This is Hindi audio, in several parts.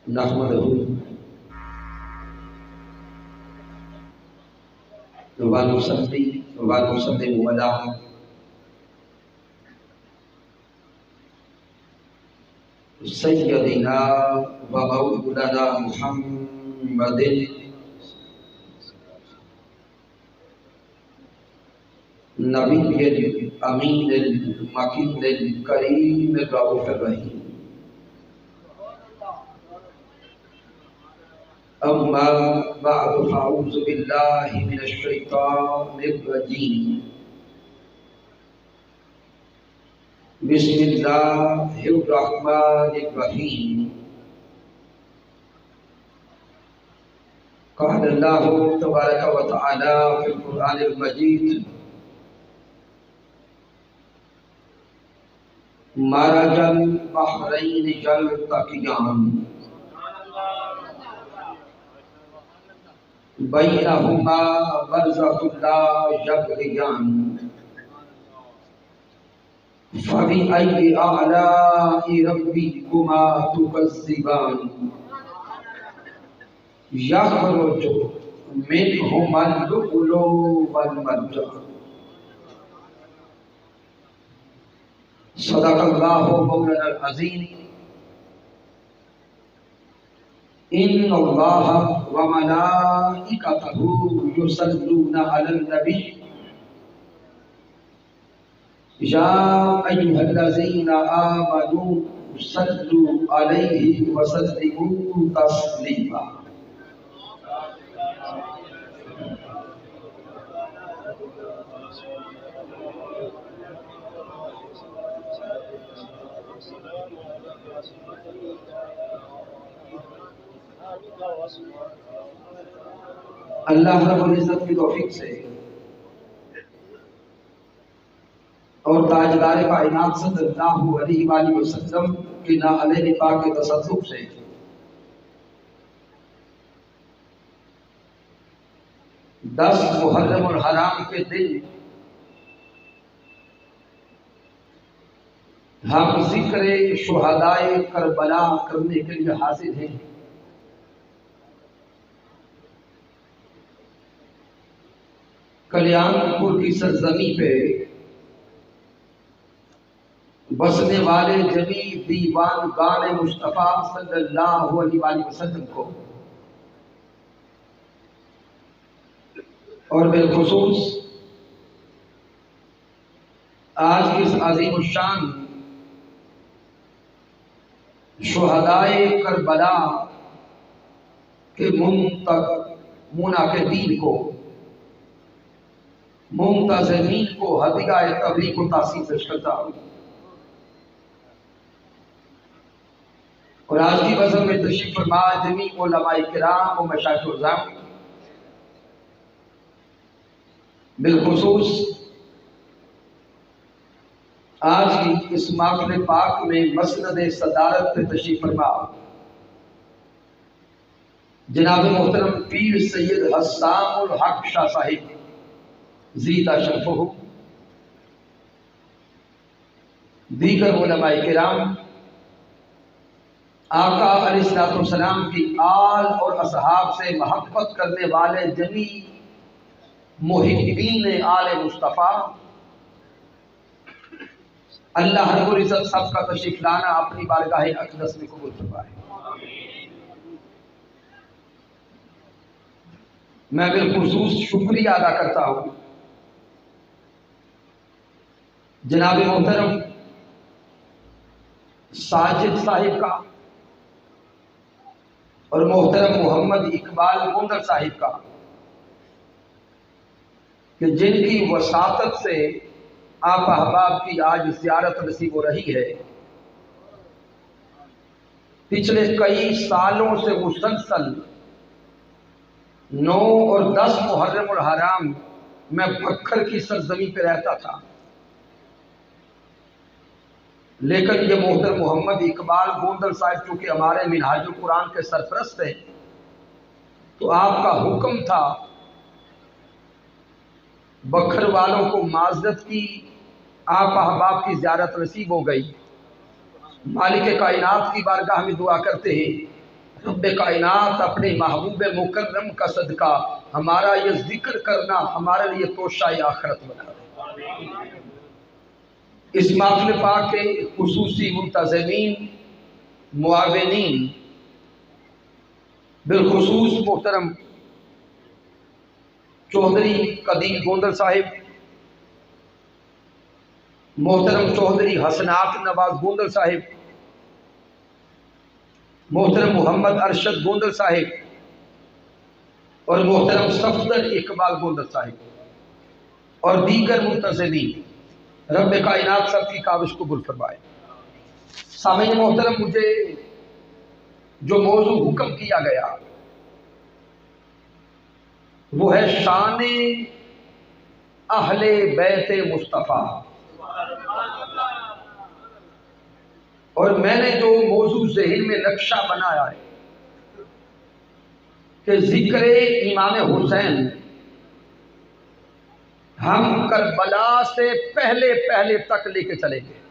नहमदहु व नुसल्ली व नुसल्लिमु अला सय्यदिना व मौलाना मुहम्मदिन नबिय्यिल अमीनिल मकीनिल करीमिर रऊफिर रहीम। अम्मा बअद फ़अऊज़ु बिल्लाहि मिनश शैतानिर रजीम। बिस्मिल्लाहिर रहमानिर रहीम। क़ाल अल्लाहु तबारक व तआला फ़िल क़ुरआनिल मजीद मरजल बहरैन यल्तक़ियान बैनहुमा बरज़ख़ुन ला यबग़ियान फ़बिअय्यि आलाइ रब्बिकुमा तुकज़्ज़िबान यख़रुजु मिनहुमल लुअ्लुअ वल मरजान। सदक़ल्लाहु मौलाना अज़ीम। इन्नल्लाह व मलाइकतहु युसल्लूना अलन नबी या अय्युहल्लज़ीना आमनू सल्लु अलैहि व सल्लिमू तस्लीमा। अल्लाह रब्बुल इज्जत की तौफीक से और ताजदार कायनात सल्लल्लाहु अलैहि वसल्लम के नाले पाक के तसल्लुक से दस मुहर्रम और हराम के दिन हम जिक्र शुहदाए करबला करने के लिए हाजिर हैं। कल्याणपुर की सरजमी पे बसने वाले जमी दीवान गाने मुस्तफ़ा सल्लल्लाहु अलैहि वसल्लम को और बिलखुसूस आज की इस अजीम शान शुहदाए करबला के मुनाकिदीन को मुंतज़िमीन को हदीया तबलीग को तासीर पेश करता हूँ। और आज की बज़म में तशरीफ़ फरमा जमी उलमाए किराम और मशाइख़ उज़्ज़ाम, बिलखुसूस आज की इस महफ़िल पाक में मसनद सदारत पे तशरीफ़ फरमा जनाब मोहतरम पीर सैयद हस्सानुल हक शाह साहिब ज़ीदा शरफ़ुहु, दीगर उलमाए किराम, आका अलैहिस्सलाम की आल और असहाब से महब्बत करने वाले जमी मुहिब्बीन आले मुस्तफ़ा, अल्लाह रब्बुल इज़्ज़त सबका तशरीफ लाना अपनी बारगाह अक़दस में कबूल फरमाए। मैं बिलखुसूस शुक्रिया अदा करता हूँ जनाब मोहतरम साजिद साहिब का और मोहतरम मोहम्मद इकबाल गोंदल साहिब का कि जिनकी वसातत से आप अहबाब की आज ज़ियारत नसीब हो रही है। पिछले कई सालों से मुसलसल 9 और 10 मुहर्रम और हराम मैं बखर की सरजमी पे रहता था, लेकिन ये मोहतरम मोहम्मद इकबाल गोंदल साहिब चूँकि हमारे मिनहाजुल कुरान के सरपरस्त हैं, तो आपका हुक्म था बखर वालों को माजरत की, आप अहबाब की ज़ियारत नसीब हो गई। मालिक कायनात की बारगाह में दुआ करते हैं रब्बे कायनात अपने महबूब मुकर्रम का सदका हमारा ये जिक्र करना हमारे लिए तोशाए आखिरत बना दे। इस महफिल पाक के खुसूसी मुंतज़मीन मुआविनीन बिलखुसूस मोहतरम चौधरी कदीर गोंदल साहिब, मोहतरम चौधरी हसनात नवाज गोंदल साहिब, मोहतरम मोहम्मद अरशद गोंदल साहिब और मोहतरम सफदर इकबाल गोंदल साहिब और दीगर मुंतज़मीन, रब्बे कायनात सबकी काविश कबूल फरमाए। सामईन मोहतरम, मुझे जो मौजू हुक्म किया गया वो है शान अहले बैत मुस्तफ़ा, और मैंने जो मौजू ज़हन में नक्शा बनाया है कि जिक्र इमाम हुसैन हम करबला से पहले पहले तक लेके चलेंगे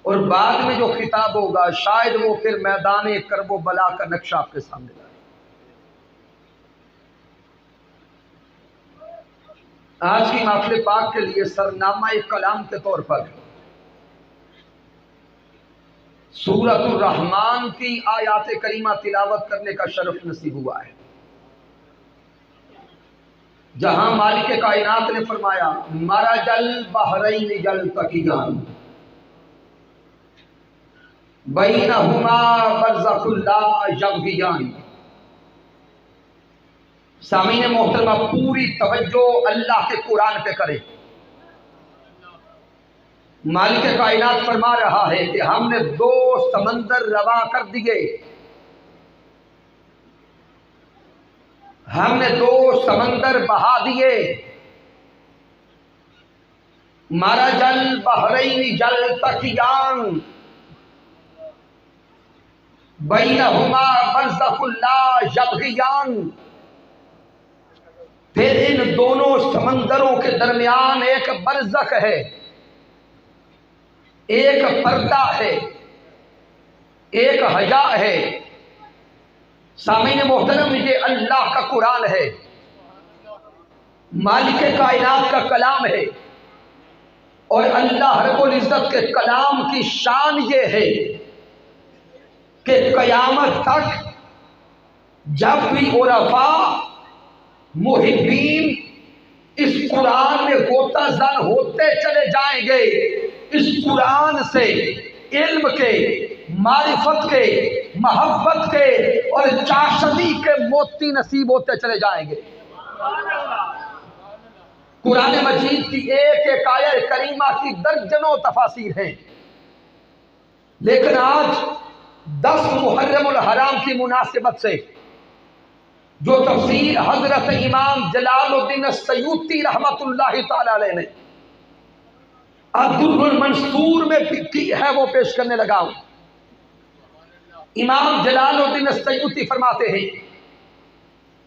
और बाद में जो खिताब होगा शायद वो फिर मैदान करबो बला का नक्शा आपके सामने लाए। आज की महफिल पाक के लिए सरनामा कलाम के तौर पर सूरतुर रहमान की आयात करीमा तिलावत करने का शरफ नसीब हुआ है, जहां मालिक कायनात ने फरमाया मरजल बहरैन यल्तक़ियान बैनहुमा बरज़खुन ला यबग़ियान। सामीन मोहतरमा, पूरी तवज्जो अल्लाह के कुरान पे करें। मालिक कायनात फरमा रहा है कि हमने दो समंदर रवा कर दिए, हमने दो समंदर बहा दिए। मरजल बहरैन यल्तक़ियान बैनहुमा बरज़खुन ला यबग़ियान। फिर इन दोनों समंदरों के दरमियान एक बरज़ख है, एक पर्दा है, एक हजा है। सामीन मोहतरम, ये अल्लाह का कुरान है, मालिक कायनात का कलाम है, और अल्लाह रब्बुल इज्जत के कलाम की शान ये है कि क़यामत तक जब भी उलफा मुहिब्बीन इस कुरान में गोताज़न होते चले जाएंगे, इस कुरान से इल्म के, मारिफत के, मोहब्बत के और चाशनी के मोती नसीब होते चले जाएंगे। कुरान मजीद की एक एक आयत करीमा की दर्जनों तफासीर हैं, लेकिन आज 10 मुहर्रमुल हराम की मुनासिबत से जो तफसीर हजरत इमाम जलालुद्दीन सयूती रहमतुल्लाहि तआला अलैह ने अद्दुर्रुल मंसूर में की है वो पेश करने लगा हूं। इमाम जलालुद्दीन सयूती फरमाते हैं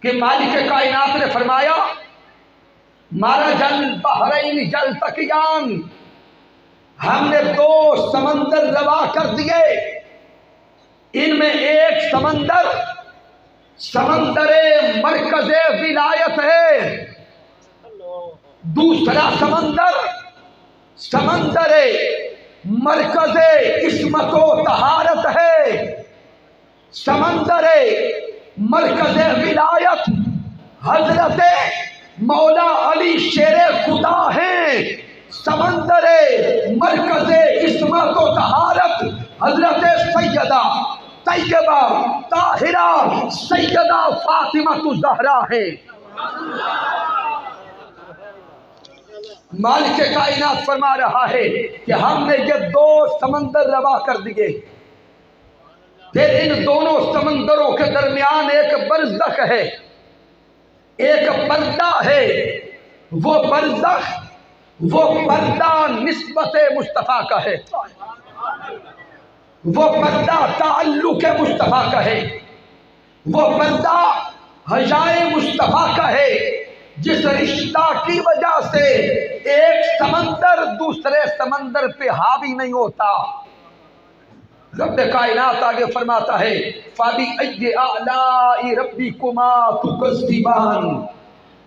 कि मालिक कायनात ने फरमाया मरजल बहरैन यल्तक़ियान, हमने दो समंदर रवा कर दिए। इनमें एक समंदर समंदरे मरकज़े विलायत है, दूसरा समंदर समंदरे मरकज़े इस्मतो तहारत है। समंदरे मरकज़े विलायत हजरत मौला अली शेरे खुदा हैं। समंदरे मरकज़े इस्मतो तहारत हजरत सैयदा तैयबा ताहिरा सैयदा फातिमा ज़हरा है। मालिक कायनात फरमा रहा है कि हमने ये दो समंदर रवा कर दिए। फिर इन दोनों समंदरों के दरमियान एक बरज़ख है, एक पर्दा है। वो बरज़ख, वो पर्दा निस्बत मुस्तफ़ा का है, वो पर्दा ताल्लुक मुस्तफ़ा का है, वो पर्दा हजाए मुस्तफ़ा का है, जिस रिश्ता की वजह से एक समंदर दूसरे समंदर पे हावी नहीं होता। रब कायनात आगे फरमाता है फाबी अय्यि आलाई रब्बिकुमा तुकज़्ज़िबान।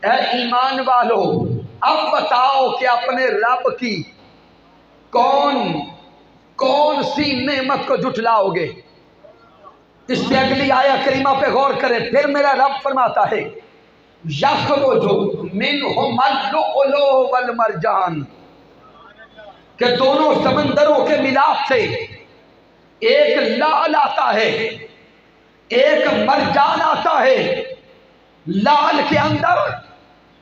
ऐ ईमान वालो, अब बताओ कि अपने रब की कौन कौन सी नेमत को जुटलाओगे। इससे अगली आया करीमा पे गौर करें। फिर मेरा रब फरमाता है यख़रुजु मिनहुमुल लुअलु वल मरजान, कि दोनों समंदरों के मिलाप से एक लाल आता है, एक मरजान आता है। लाल के अंदर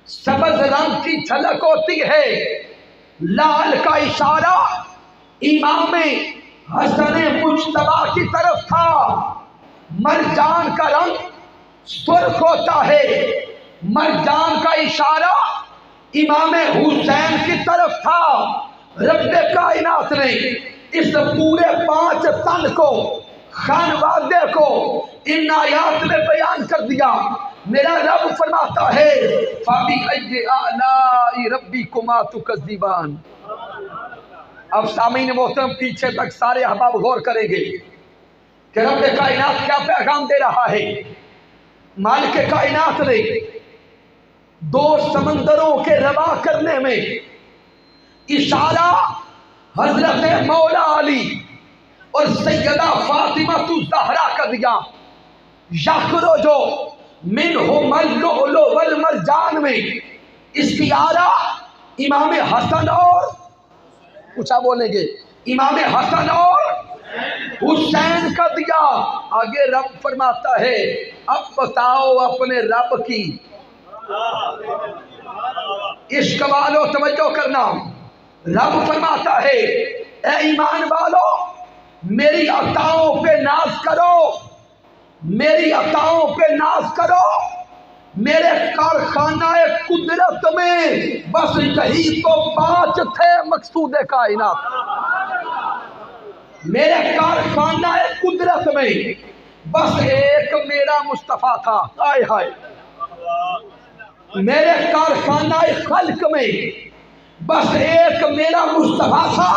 सबज रंग की झलक होती है। लाल का इशारा इमाम हसन मुज्तबा की तरफ था। मरजान का रंग सुर्ख होता है। मरजान का इशारा इमाम हुसैन की तरफ था। रब कायनात ने इस पूरे 5 तन को, खानवादे को इन आयात में बयान कर दिया। मेरा रब फरमाता है फाबी अय्यि आलाई रब्बिकुमा तुकज़्ज़िबान। अब सामीन मोहतरम पीछे तक सारे अहबाब गौर करेंगे कि रब कायनात क्या पैगाम दे रहा है। मालिक कायनात ने 2 समंदरों के रवा करने में इशारा हजरत मौला अली और सैयदा फातिमा ज़हरा का दिया। यख़रुजु मिनहुमुल लुअलु वल मरजान में इस्तिआरा इमाम हसन और पूछा बोलेंगे इमाम हसन और हुसैन का दिया। आगे रब फरमाता है अब बताओ अपने रब की। इश्क वालो तवज्जो करना। रब फरमाता है ए ईमान वालो, मेरी अताओं पे नाज करो, मेरी अताओं पे नाज करो। मेरे कारखाना कुदरत में बस यही तो 5 थे मकसूद कायनात। मेरे कारखाना कुदरत में बस एक मेरा मुस्तफा था। हाय हाय। मेरे कारखाना खल्क में बस एक मेरा मुस्तफा था,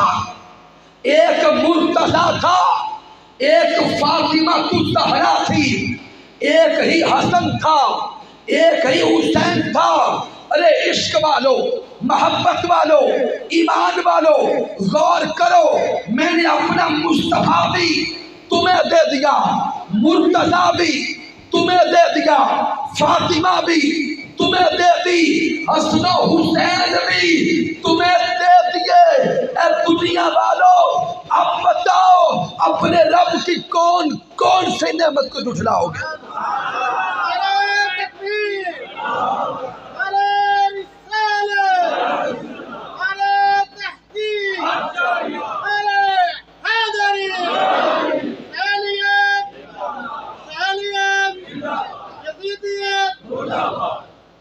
एक मुर्तजा था, एक फातिमा ज़हरा थी, एक ही हसन था, एक ही हुसैन था। अरे इश्क वालो, मोहब्बत वालो, ईमान वालो, गौर करो। मैंने अपना मुस्तफा भी तुम्हें दे दिया, मुर्तजा भी तुम्हें दे दिया, फातिमा भी तुम्हें दे दी, हसन हुसैन भी तुम्हें दे दिए। ए दुनिया वालों, अब बताओ अपने रब की कौन कौन सी नेमत को जुटलाओगे।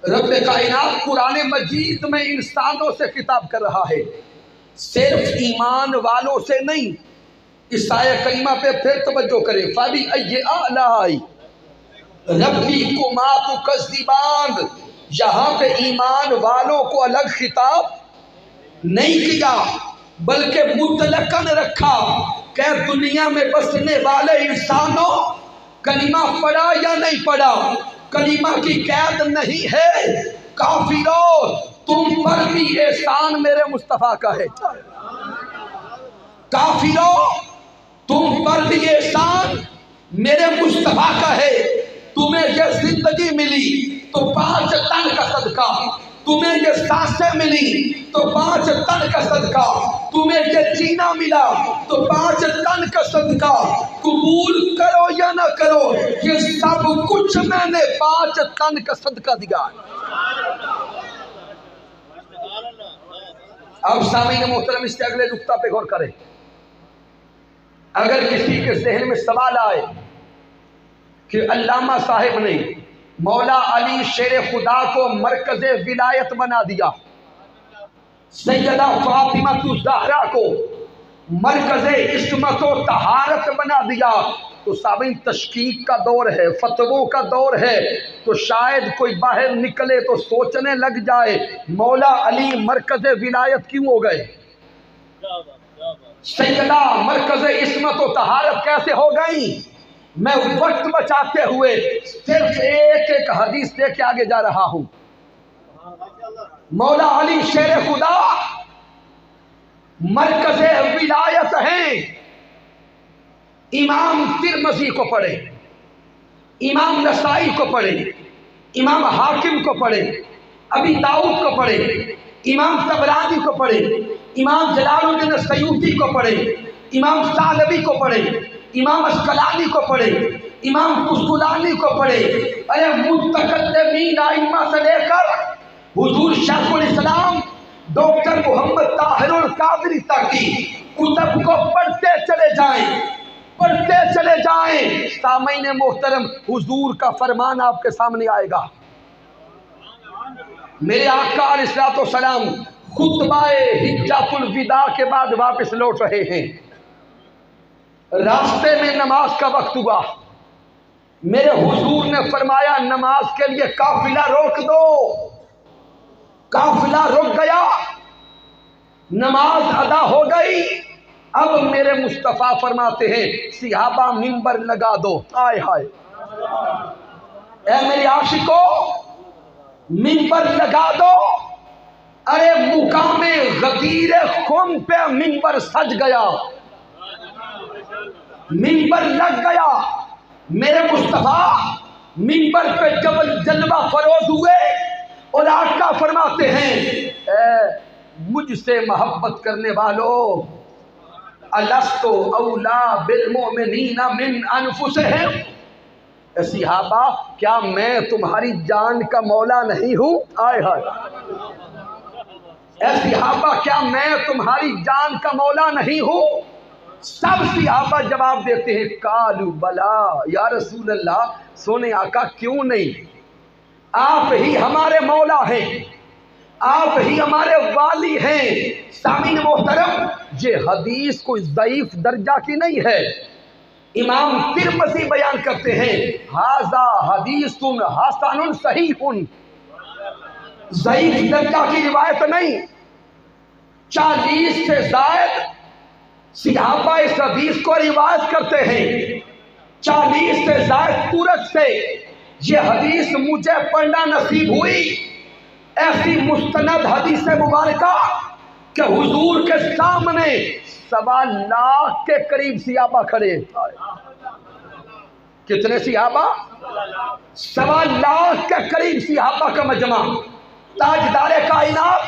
रब कायनात कुरान मजीद में इंसानों से खिताब कर रहा है, सिर्फ ईमान वालों से नहीं। इस आया करीमा पे फिर तवज्जो करें। फाबी अय्यि आलाई रब्बिकुमा तुकज़्ज़िबान। यहाँ पे ईमान वालों को अलग खिताब नहीं किया, बल्कि मुतलकन रखा। क्या दुनिया में बसने वाले इंसानों, कलीमा पढ़ा या नहीं पढ़ा, कलीमा की कैद नहीं है। काफिरों, तुम पर भी एहसान मेरे मुस्तफा का है। काफिरों, तुम पर भी एहसान मेरे मुस्तफा का है। तुम्हें ये जिंदगी मिली तो 5 टन का सदका, तुम्हें ये सांसें मिली तो 5 टन का सदका, तुम्हें ये जीना मिला तो 5 टन का सदका। कबूल करो या ना करो, ये सब कुछ मैंने 5 टन का सदका दिया। अब सामीन मोहतरम इसके अगले नुक्ता पे गौर करें। अगर किसी के जहन में सवाल आए कि अल्लामा साहिब ने मौला अली शेर खुदा को मरकज विलायत बना दिया, सैयदा फातिमा ज़हरा को मरकज इस्मत व तहारत बना दिया, तो साबिन तशकीक का दौर है, फतवों का दौर है। तो शायद कोई बाहर निकले तो सोचने लग जाए मौला अली मरकज विलायत क्यों हो गए। सैयदा मरकज इस्मत और तहारत कैसे हो गई। मैं वक्त बचाते हुए सिर्फ एक एक हदीस लेके आगे जा रहा हूं। मौला अली शेर खुदा मरकज विलायत हैं। इमाम तिरमिज़ी को पढ़े, इमाम नसाई को पढ़े, इमाम हाकिम को पढ़े, अबी दाऊद को पढ़े, इमाम तबरानी को पढ़े, इमाम जलालुद्दीन सयूती को पढ़े, इमाम सालबी को पढ़े, इमाम अस्कलानी को पढ़े, इमाम कुस्तुलानी को पढ़े। अरे मुतकद्दिमीन आइम्मा से लेकर हुजूर शेखुल इस्लाम डॉक्टर मोहम्मद ताहिरुल कादरी तक की कुतब को पढ़ते चले जाएं, पढ़ते चले जाएं। सामईन मोहतरम, हुजूर का फरमान आपके सामने आएगा। मेरे आका अलैहिस्सलाम खुतबाए हिज्जतुल विदा के बाद वापस लौट रहे हैं। रास्ते में नमाज का वक्त हुआ। मेरे हुजूर ने फरमाया नमाज के लिए काफिला रोक दो। काफिला रुक गया, नमाज अदा हो गई। अब मेरे मुस्तफ़ा फरमाते हैं सिहाबा मिंबर लगा दो। आय हाय, ऐ मेरे आशिको मिंबर लगा दो। अरे मुकामे गदीर खुम पे मिंबर सज गया, मिंबर लग गया। मेरे मुस्तफ़ा मिंबर पे जलवा फरोज हुए और आका फरमाते हैं मुझसे मोहब्बत करने वालों, अलस्तो औला बिल मोमिनीना मिन अनफुसिहिम। सहाबा, क्या मैं तुम्हारी जान का मौला नहीं हूं? आय हाय, सहाबा क्या मैं तुम्हारी जान का मौला नहीं हूं? सब सहाबा जवाब देते हैं कालू बला या रसूल अल्लाह, सोने आका क्यों नहीं, आप ही हमारे मौला हैं, आप ही हमारे वाली हैं। सामीन मोहतरम, ये हदीस कोई ज़ईफ दर्जा की नहीं है। इमाम तिरमिज़ी बयान करते हैं हाज़ा हदीसुन हसनुन सहीहुन, ज़ईफ दर्जा की रिवायत नहीं। 40 से ज़ायद सहाबा इस हदीस को रिवायत करते हैं। 40 से ज़ायद तुरक से ये हदीस मुझे पढ़ना नसीब हुई। ऐसी मुस्तनद हदीस मुबारका कि हुजूर के सामने 1.25 लाख के करीब सहाबा खड़े। कितने सहाबा? 1.25 लाख के करीब सहाबा का मजमा। ताजदार कायनात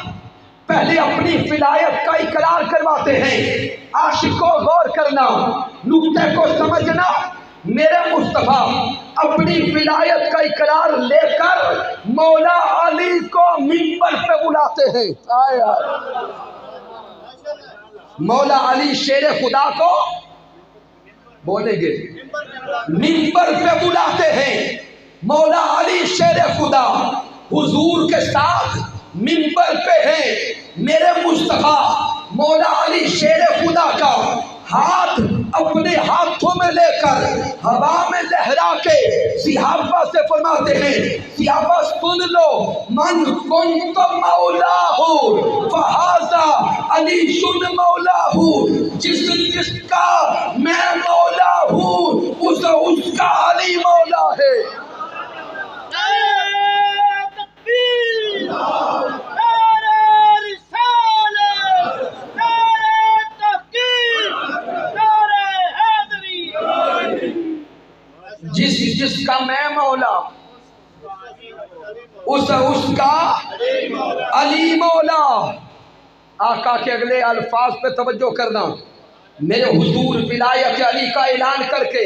पहले अपनी विलायत का इकरार करवाते हैं। आशिकों गौर करना, नुक्ते को समझना। मेरे मुस्तफा अपनी विलायत का इकरार लेकर मौला अली को मिंबर पे बुलाते हैं। आए आए, मौला अली शेर खुदा को बोलेंगे मिंबर पे बुलाते हैं। मौला अली शेर खुदा हुजूर के साथ मिंबर पे हैं। मेरे मुस्तफा मौला अली शेर खुदा का हाथ अपने हाथों में लेकर हवा में लहरा के सिहाबा से फरमाते हैं सिहाबा सुन लो, मन कुंत मौलाहू फहाज़ा अली सुन मौलाहू, जिसका मैं मौला हूँ उसका अली मौला है। जिसका मैं मौला उसका अली मौला। आका के अगले अल्फाज पे तवज्जो करना। मेरे हुजूर विलायत अली का ऐलान करके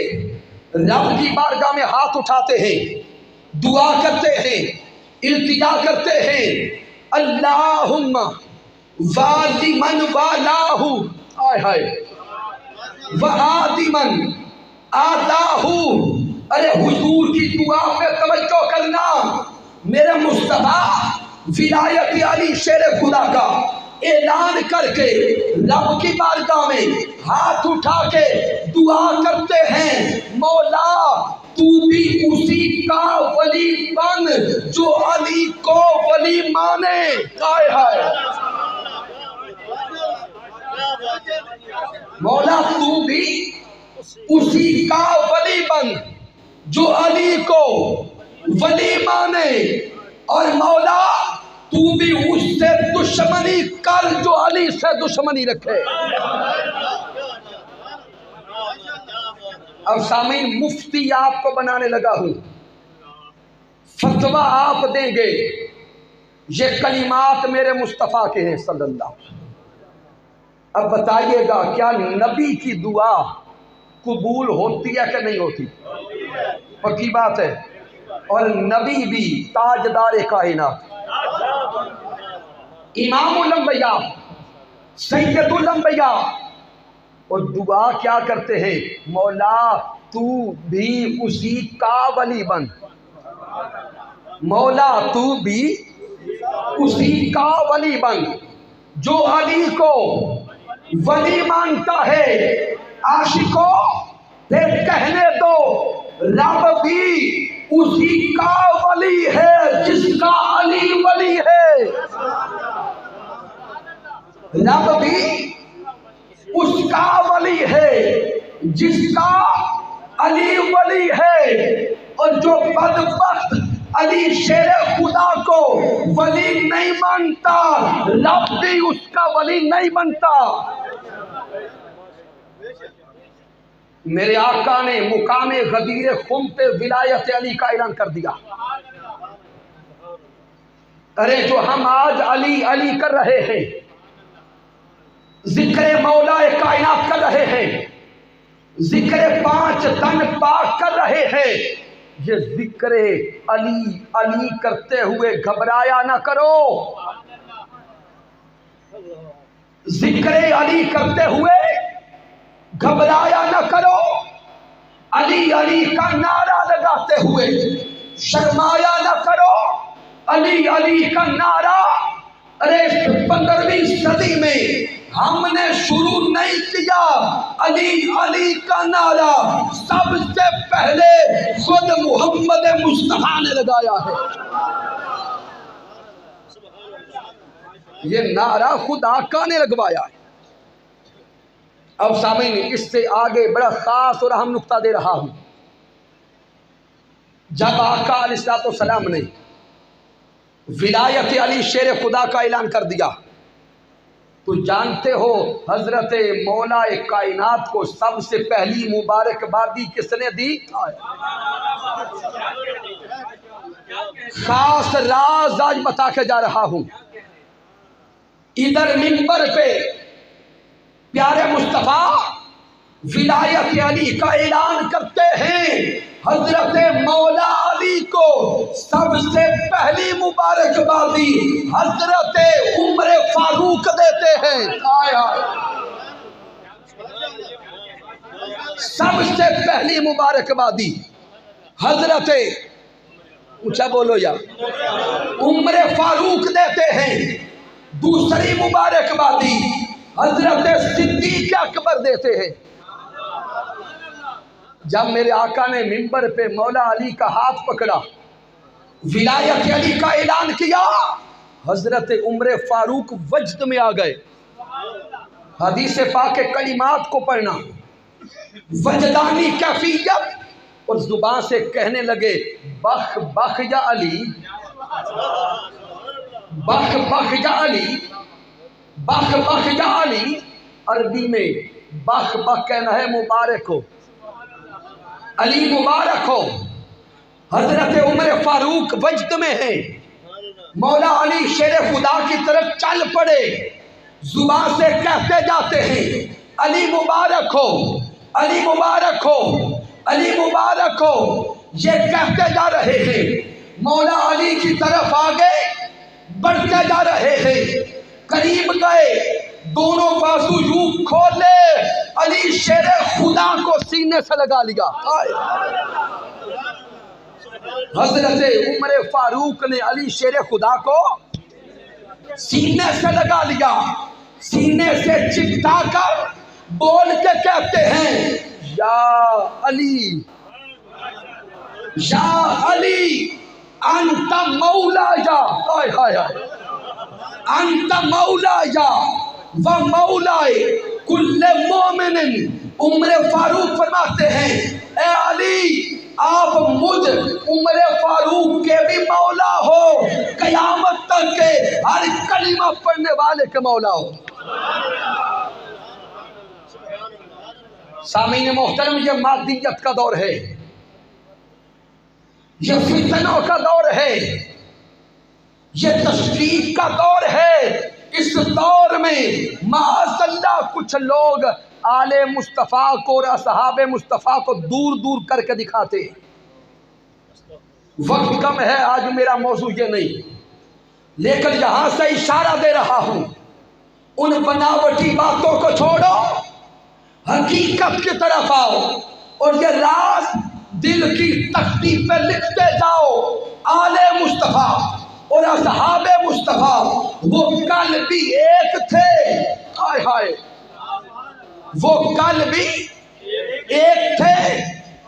रब की बारगाह में हाथ उठाते हैं, दुआ करते हैं, इल्तिजा करते हैं। अल्लाहुम्मा वालिमन वालाहू, आय हाय, वादिमन आदाहू। अरे हुजूर की दुआ पे तवज्जो करना। मेरे मुस्तफा विलायत अली शेर खुदा का ऐलान करके रब की बारगाह में हाथ उठा के दुआ करते हैं, मौला तू भी उसी का वली बन जो अली को वली माने। हाय हाय, मौला तू भी उसी का वली बन जो अली को वली माने, और मौला तू भी उससे दुश्मनी कर जो अली से दुश्मनी रखे। अब सामीन मुफ्ती आपको बनाने लगा हूं, फतवा आप देंगे। ये कलिमात मेरे मुस्तफ़ा के हैं सल्लल्लाहु। अब बताइएगा क्या नबी की दुआ कबूल होती है कि नहीं होती? पक्की बात है। और नबी भी ताजदार कायनात, इमामुल अंबिया, सैयदुल अंबिया, और दुआ क्या करते हैं? मौला तू भी उसी का वली बन, मौला तू भी उसी का वली बन जो अली को वली मानता है। आशिकों फिर कहने दो, रब भी उसी का वली है जिसका अली वली है। रब भी उसका वली है जिसका अली वली है। और जो बदबख्त अली शेर खुदा को वली नहीं मानता, रब भी उसका वली नहीं बनता। मेरे आका ने मुकामे गदीर खुम पे विलायत अली का ऐलान कर दिया। अरे जो हम आज अली अली कर रहे हैं, जिक्र मौला कायनात कर रहे हैं, जिक्र पांच तन पाक कर रहे हैं, ये जिक्र अली अली करते हुए घबराया ना करो। जिक्र अली करते हुए घबराया न करो। अली अली का नारा लगाते हुए शर्माया न करो। अली अली का नारा अरे 15वीं सदी में हमने शुरू नहीं किया। अली अली का नारा सबसे पहले खुद मोहम्मद मुस्तफा ने लगाया है। ये नारा खुद आका ने लगवाया है। अब सामीन इससे आगे बड़ा खास और अहम नुक्ता दे रहा हूं। जब आका अलैहिस्सलाम ने विलायत अली शेर खुदा का ऐलान कर दिया, तो जानते हो हजरत मौला कायनात को सबसे पहली मुबारकबादी किसने दी? खास राज आज बता के जा रहा हूं। इधर मिंबर पे प्यारे मुस्तफा विलायत अली का ऐलान करते हैं। हजरत मौला अली को सबसे पहली मुबारकबादी हजरत उम्र फारूक देते हैं। सबसे पहली मुबारकबादी हजरत, ऊंचा बोलो यार, उम्र फारूक देते हैं। दूसरी मुबारकबादी हजरत सिद्दीक अकबर देते हैं। जब मेरे आका ने मिंबर पे मौला अली का हाथ पकड़ा, विलायत अली का ऐलान किया, हजरत उम्र फारूक वजद में आ गए। हदीस पाक के कलिमात को पढ़ना, वजदानी कैफियत, और जुबान से कहने लगे बख बख या अली, बख बख या अली, बख बख या अली। अरबी में बख बख कहना है मुबारक हो, अली मुबारक हो। हजरत उमर फारूक वजद में है। मौला अली शेर खुदा की तरफ चल पड़े, जुबान से कहते जाते हैं अली मुबारक हो, अली मुबारक हो, अली मुबारक हो। ये कहते जा रहे हैं। मौला अली की तरफ आगे बढ़ते जा रहे हैं। करीब गए, दोनों बाजू यूं खोले, अली शेर खुदा को सीने से लगा लिया। हजरत उमर फारूक ने अली शेर खुदा को सीने से लगा लिया। सीने से चिपका कर बोल के कहते हैं या अली, या अली, अंत मौला या, अंत मौला या व मौलाए कुल्ले मोमिन। उम्र फारूक फरमाते हैं, ए अली आप मुझ उम्र फारूक के भी मौला हो, कयामत तक के हर कलीमा पढ़ने वाले के मौला हो। सामीन मोहतरम, ये मादियत का दौर है, ये फितनों का दौर है, ये तशरीक का दौर है। इस दौर में माअज़ल्लाह कुछ लोग आले मुस्तफ़ा को और असहाबे मुस्तफ़ा को दूर दूर करके दिखाते। वक्त कम है, आज मेरा मौजू ये नहीं, लेकिन यहां से इशारा दे रहा हूं, उन बनावटी बातों को छोड़ो, हकीकत की तरफ आओ और ये राज दिल की तख्ती पे लिखते जाओ। आले मुस्तफ़ा और असहाबे मुस्तफ़ा वो कल भी एक थे, हाय हाय, वो कल भी एक थे,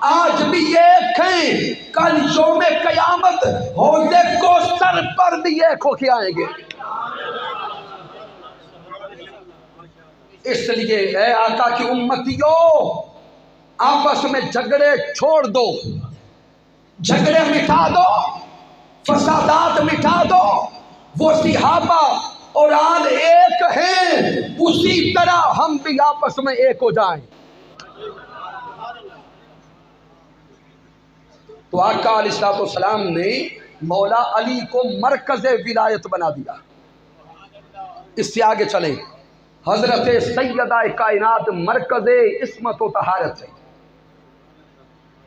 आज भी एक हैं, कल यौम क़यामत हौज़े कौसर पर भी एक होके आएंगे। इसलिए ऐ आका की उम्मतियों, आपस में झगड़े छोड़ दो, झगड़े मिटा दो, फसादात मिटा दो। वो सिहाबा और आल एक हैं, उसी तरह हम भी आपस में एक हो जाएं। तो आका अलैहिस्सलाम ने मौला अली को मरकज़े विलायत बना दिया। इससे आगे चले, हजरत सैयदा कायनात मरकज़े इस्मत व तहारत है।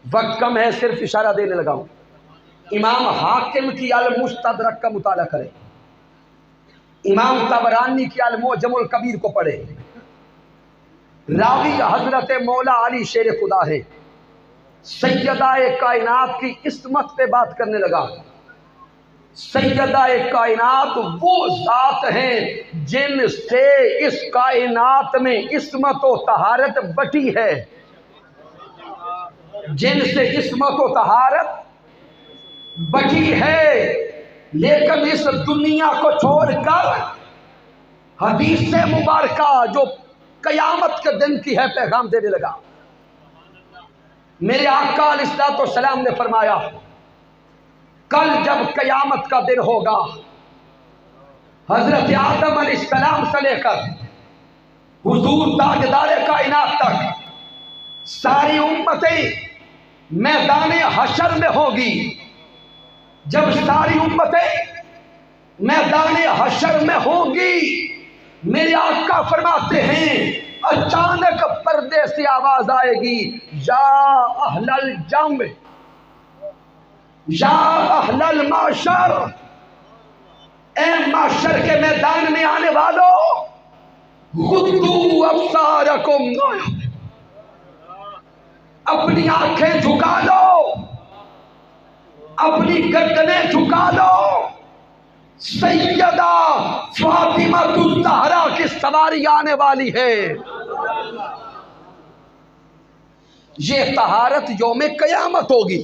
वक्त कम है, सिर्फ इशारा देने लगा हूं। इमाम हाकिम की अल मुस्तदरक का मुताला करें, इमाम तबरानी की अल मुअज्जमुल कबीर को पढ़े। रावी हजरत मौला अली शेर खुदा है। सैयदा कायनात की इस्मत पे बात करने लगा। सैयदा कायनात वो ज़ात हैं जिनसे इस कायनात में इस्मत व तहारत बटी है, जिनसे इस्मत व तहारत बटी है। लेकिन इस दुनिया को छोड़कर हदीस मुबारका जो कयामत के दिन की है पैगाम देने लगा। मेरे आका अलैहिस्सलाम ने फरमाया, कल जब कयामत का दिन होगा, हजरत आदम अलैहिस्सलाम से लेकर हुजूर ताजदार कायनात तक सारी उम्मतें मैदान हशर में होगी। जब सारी उम्मतें मैदान हशर में होंगी, मेरे आका फरमाते हैं, अचानक पर्दे से आवाज आएगी, या अहलल जम, या अहलल माशर, ए माशर के मैदान में आने वालों, गुद्दू अब्सारकुम, अपनी आंखें झुका लो, अपनी गर्दनें झुका लो। सैयदा फातिमा ज़हरा की सवारी आने वाली है। ये तहारत यौम क़यामत होगी।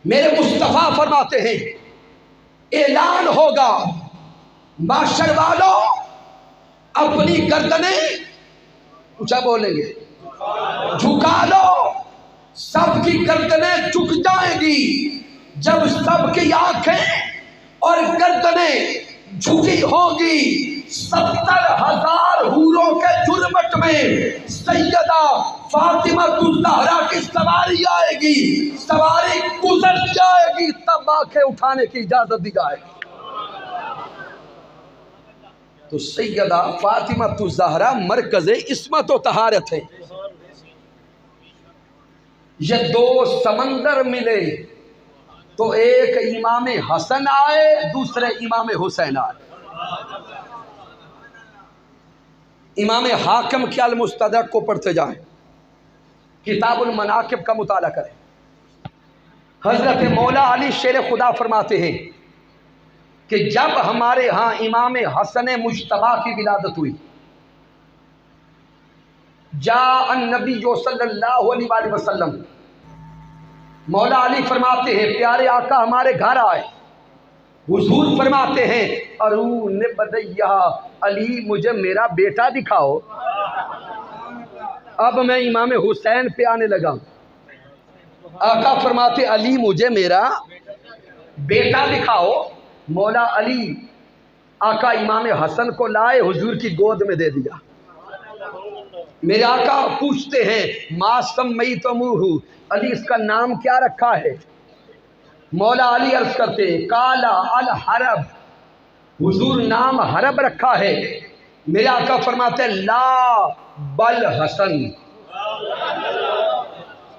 मेरे मुस्तफ़ा फरमाते हैं, ऐलान होगा, माशर वालों अपनी गर्दनें ऊंचा बोलेंगे, झुका लो। सबकी गर्दनें झुक जाएंगी। जब सबकी आंखें और गर्दनें झुकी होगी, 70,000 हूरों के जुर्मट में सैयदा फातिमा ज़हरा की सवारी आएगी। सवारी गुजर जाएगी, तब आंखें उठाने की इजाजत दी जाएगी। तो सैयदा फातिमा ज़हरा मरकज़े इस्मत व तहारत है। ये दो समंदर मिले तो एक इमाम हसन आए, दूसरे इमाम हुसैन आए। इमाम हाकिम के अल मुस्तदरक को पढ़ते जाएं, किताबुल मनाकिब का मुताला करें। हजरत मौला अली शेर खुदा फरमाते हैं कि जब हमारे यहाँ इमाम हसन मुज्तबा की विलादत हुई, जा नबी सल्लल्लाहु अलैहि वसल्लम, मौला अली फरमाते हैं, प्यारे आका हमारे घर आए। हुजूर फरमाते हैं अरू ने बदैया, अली मुझे मेरा बेटा दिखाओ। अब मैं इमाम हुसैन पे आने लगा। आका फरमाते अली मुझे मेरा बेटा दिखाओ। मौला अली आका इमाम हसन को लाए, हुजूर की गोद में दे दिया। मेरे आका पूछते हैं मासम मई तो मुहू, अली इसका नाम क्या रखा है? मौला अली अर्ज करते हैं काला अल हरब, हुजूर नाम हरब रखा है। मेरे आका फरमाते हैं ला बल हसन,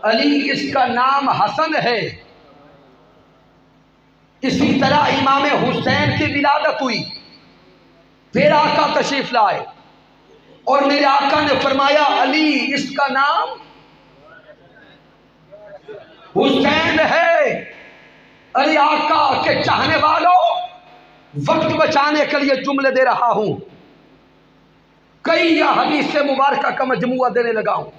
अली इसका नाम हसन है। इसी तरह इमाम हुसैन की विलादत हुई, फिर आका तशरीफ लाए और मेरे आका ने फरमाया अली इसका नाम हुसैन है। अरे आका के चाहने वालों, वक्त बचाने के लिए जुमले दे रहा हूं, कई हदीस मुबारक का मजमुआ देने लगा हूं।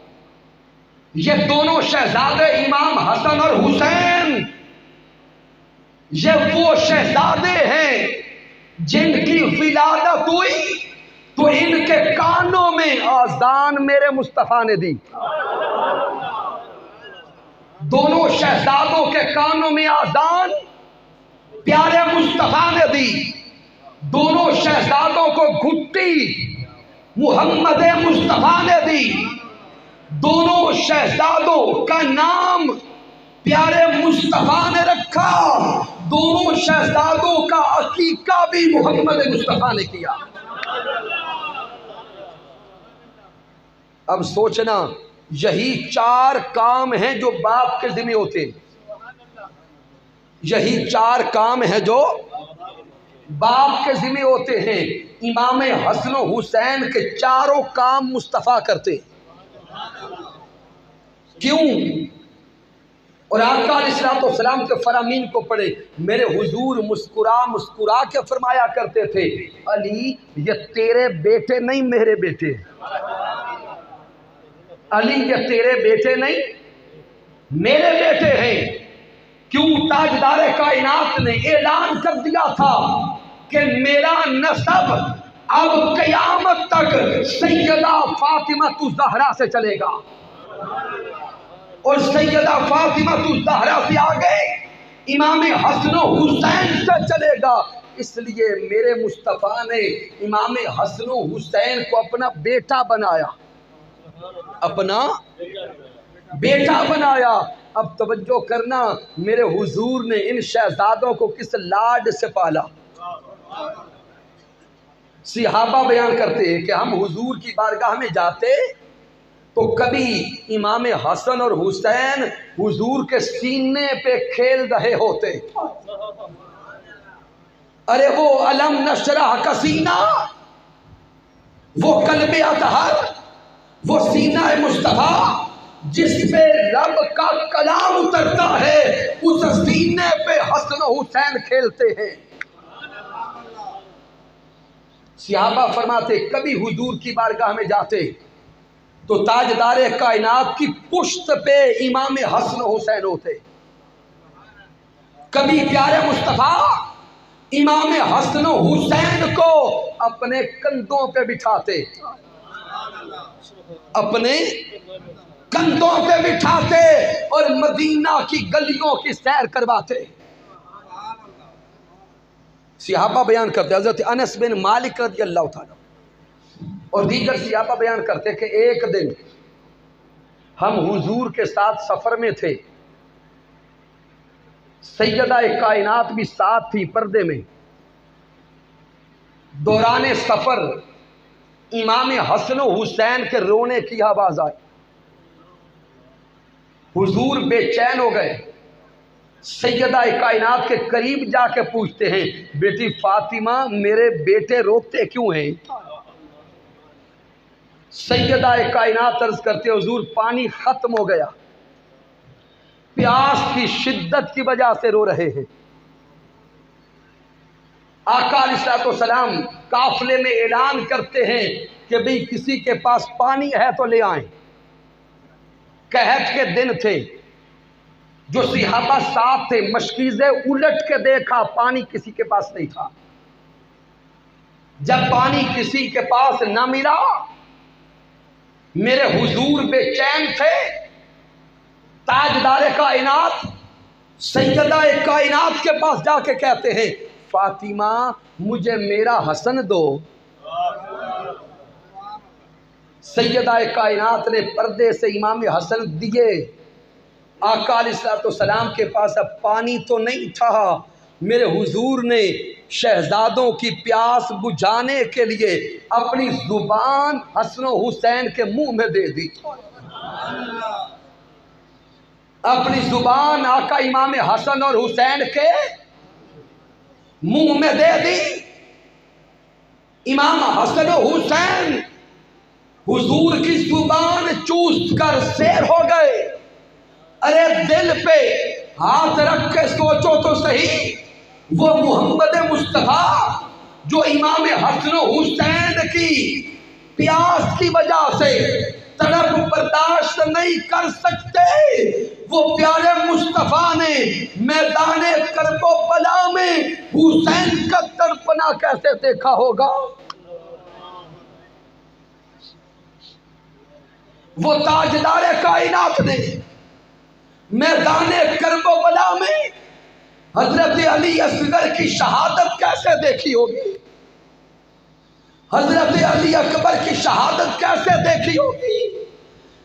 ये दोनों शहजादे इमाम हसन और हुसैन, ये वो शहजादे हैं जिनकी विलादत हुई तो इनके कानों में आजान मेरे मुस्तफा ने दी। दोनों शहजादों के कानों में आजान प्यारे मुस्तफा ने दी। दोनों शहजादों को घुट्टी मुहम्मद मुस्तफा ने दी। दोनों शहजादों का नाम प्यारे मुस्तफा ने रखा। दोनों शहजादों का अकीका भी मुहम्मद मुस्तफा ने किया। अब सोचना, यही 4 काम हैं जो बाप के जिम्मे होते हैं। यही 4 काम हैं जो बाप के जिम्मे होते हैं। इमाम हसन हुसैन के चारों काम मुस्तफा करते। क्यों? और आका अलैहिस्सलाम के फरामीन को पढ़े, मेरे हुजूर मुस्कुरा मुस्कुरा के फरमाया करते थे अली ये तेरे बेटे नहीं मेरे बेटे। अली ये तेरे बेटे नहीं मेरे बेटे हैं। क्यों? ताजदार कायनात ने ऐलान कर दिया था कि मेरा नसब अब कयामत तक सैयदा फातिमा ज़हरा से चलेगा और सैयदा फातिमा ज़हरा से आगे इमाम हसन हुसैन से चलेगा। इसलिए मेरे मुस्तफ़ा ने इमाम हसन हुसैन को अपना बेटा बनाया, अपना बेटा बनाया। अब तवज्जो करना, मेरे हुजूर ने इन शहजादों को किस लाड से पाला। सिहाबा बयान करते हैं कि हम हुजूर की बारगाह में जाते तो कभी इमाम हसन और हुसैन हुजूर के सीने पे खेल रहे होते। अरे वो अलम नशरह का सीना, वो कल्बे अतहर, वो सीना मुस्तफा जिस पे रब का कलाम उतरता है, उस सीने पे हसन हुसैन खेलते हैं। सहाबा फरमाते कभी हुजूर की बारगाह में जाते तो ताजदारे कायनात की पुश्त पे इमाम हसन हुसैन होते। कभी प्यारे मुस्तफा इमाम हसन हुसैन को अपने कंधों पे बिठाते, अपने कंधों पे बिठाते और मदीना की गलियों की सैर करवाते। सहाबा बयान करते, हज़रत अनस बिन मालिक रज़ियल्लाहु ताला और दीगर सहाबा बयान करते कि एक दिन हम हुजूर के साथ सफ़र में थे, सैयदा कायनात भी साथ थी पर्दे में। दौरान सफ़र इमाम हसन हुसैन के रोने की आवाज़ आई। हुजूर बेचैन हो गए। सैयदा कायनात के करीब जाके पूछते हैं बेटी फातिमा मेरे बेटे रोते क्यों हैं? सैयदा कायनात अर्ज करते हुजूर पानी खत्म हो गया, प्यास की शिद्दत की वजह से रो रहे हैं। आका अलैहिस्सलाम काफिले में ऐलान करते हैं कि भाई किसी के पास पानी है तो ले आए। कहत के दिन थे, जो सिहाबा साथ थे, मशकीज़े उलट के देखा, पानी किसी के पास नहीं था। जब पानी किसी के पास ना मिला, मेरे हुजूर बेचैन थे। ताजदार कायनात सैयदा कायनात के पास जाके कहते हैं, फातिमा मुझे मेरा हसन दो। सैयदा कायनात ने पर्दे से इमाम हसन दिए। आका अलैहिस्सलाम के पास अब पानी तो नहीं था। मेरे हुजूर ने शहजादों की प्यास बुझाने के लिए अपनी जुबान हसन हुसैन के मुंह में दे दी। अपनी जुबान आका इमाम हसन और हुसैन के मुंह में दे दी। इमाम हसन और हुसैन हुजूर की जुबान चूस कर शेर हो गए। अरे दिल पे हाथ रख के सोचो तो सही, वो मोहम्मद मुस्तफा जो इमाम हसन हुसैन की प्यास की वजह से तड़प बर्दाश्त नहीं कर सकते, वो प्यारे मुस्तफा ने मैदाने करबो बला में हुसैन का तड़पना कैसे देखा होगा। वो ताजदार कायनात ने मैदाने करबो बला में हजरत अली असगर की शहादत कैसे देखी होगी। हजरत अली अकबर की शहादत कैसे देखी होगी।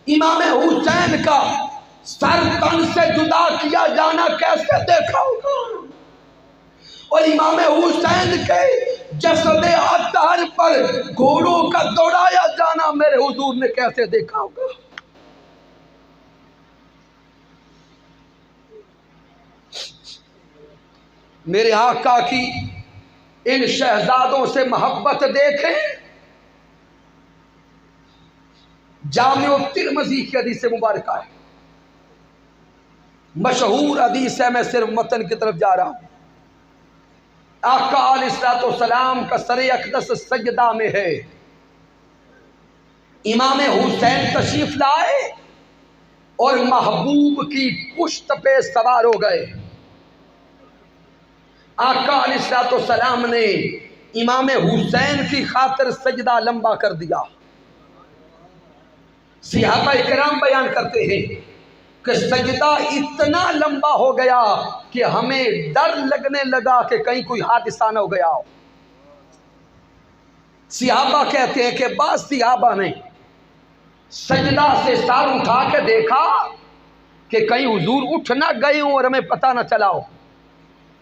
इमाम हुसैन का सर तन से जुदा किया जाना कैसे देखा होगा। और इमाम हुसैन के जसदे अतहर पर घोड़ों का दौड़ाया जाना मेरे हुजूर ने कैसे देखा होगा। मेरे आका की इन शहजादों से मोहब्बत देखें। जामिउ तिरमिज़ी की हदीस मुबारक है, मशहूर हदीस है। मैं सिर्फ मतन की तरफ जा रहा हूं। आका अलैहिस्सलाम का सरे अक़दस सजदा में है। इमाम हुसैन तशरीफ लाए और महबूब की पुश्त पे सवार हो गए। आका अलैहिस्सलाम ने इमाम हुसैन की खातिर सजदा लंबा कर दिया। सहाबा इकराम बयान करते हैं कि सजदा इतना लंबा हो गया कि हमें डर लगने लगा कि कहीं कोई हादसा न हो गया हो। सहाबा कहते हैं कि बाद सहाबा ने सजदा से सर उठा के देखा कि कहीं हुजूर उठ ना गए हों और हमें पता न चला हो।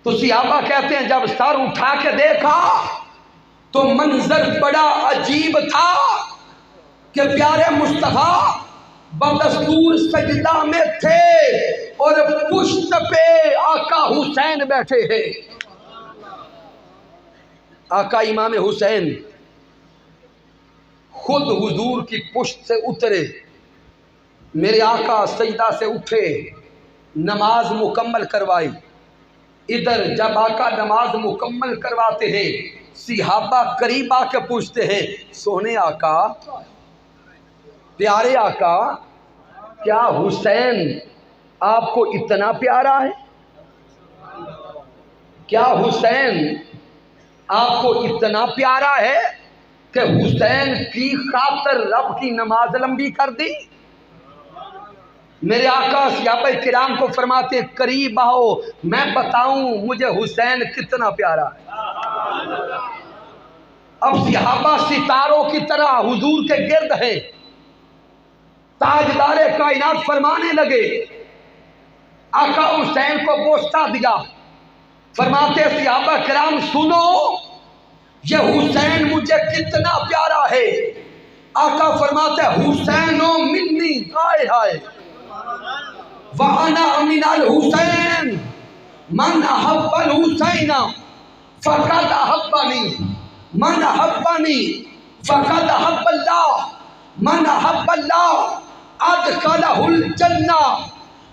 तो सहाबा कहते हैं जब सर उठा के देखा तो मंजर बड़ा अजीब था कि प्यारे मुस्तफा बदस्तूर सजदा में थे और पुश्त पे आका हुसैन बैठे हैं। आका इमाम हुसैन खुद हुजूर की पुश्त से उतरे। मेरे आका सजदा से उठे, नमाज मुकम्मल करवाई। इधर जब आका नमाज मुकम्मल करवाते हैं, सहाबा करीब आके पूछते हैं, सोने आका, प्यारे आका, क्या हुसैन आपको इतना प्यारा है? क्या हुसैन आपको इतना प्यारा है कि हुसैन की खातिर रब की नमाज लंबी कर दी? मेरे आका सहाबा किराम को फरमाते, करीब आओ, मैं बताऊं मुझे हुसैन कितना प्यारा है। अब सहाबा सितारों की तरह हुजूर के गिर्द हैं। ताजदारे कायनात फरमाने लगे। आका हुसैन को बोसता दिया। फरमाते सहाबा किराम सुनो, ये हुसैन मुझे कितना प्यारा है। आका फरमाते हुसैनो मिन्नी, हाय हाय, वाना मिनल हुसैन, मन अहब्बल हुसैना फकद अहब्बनी, मन अहब्बनी फकद अहब्बल्लाह, मन अहब्बल्लाह अदखलहुल जन्ना,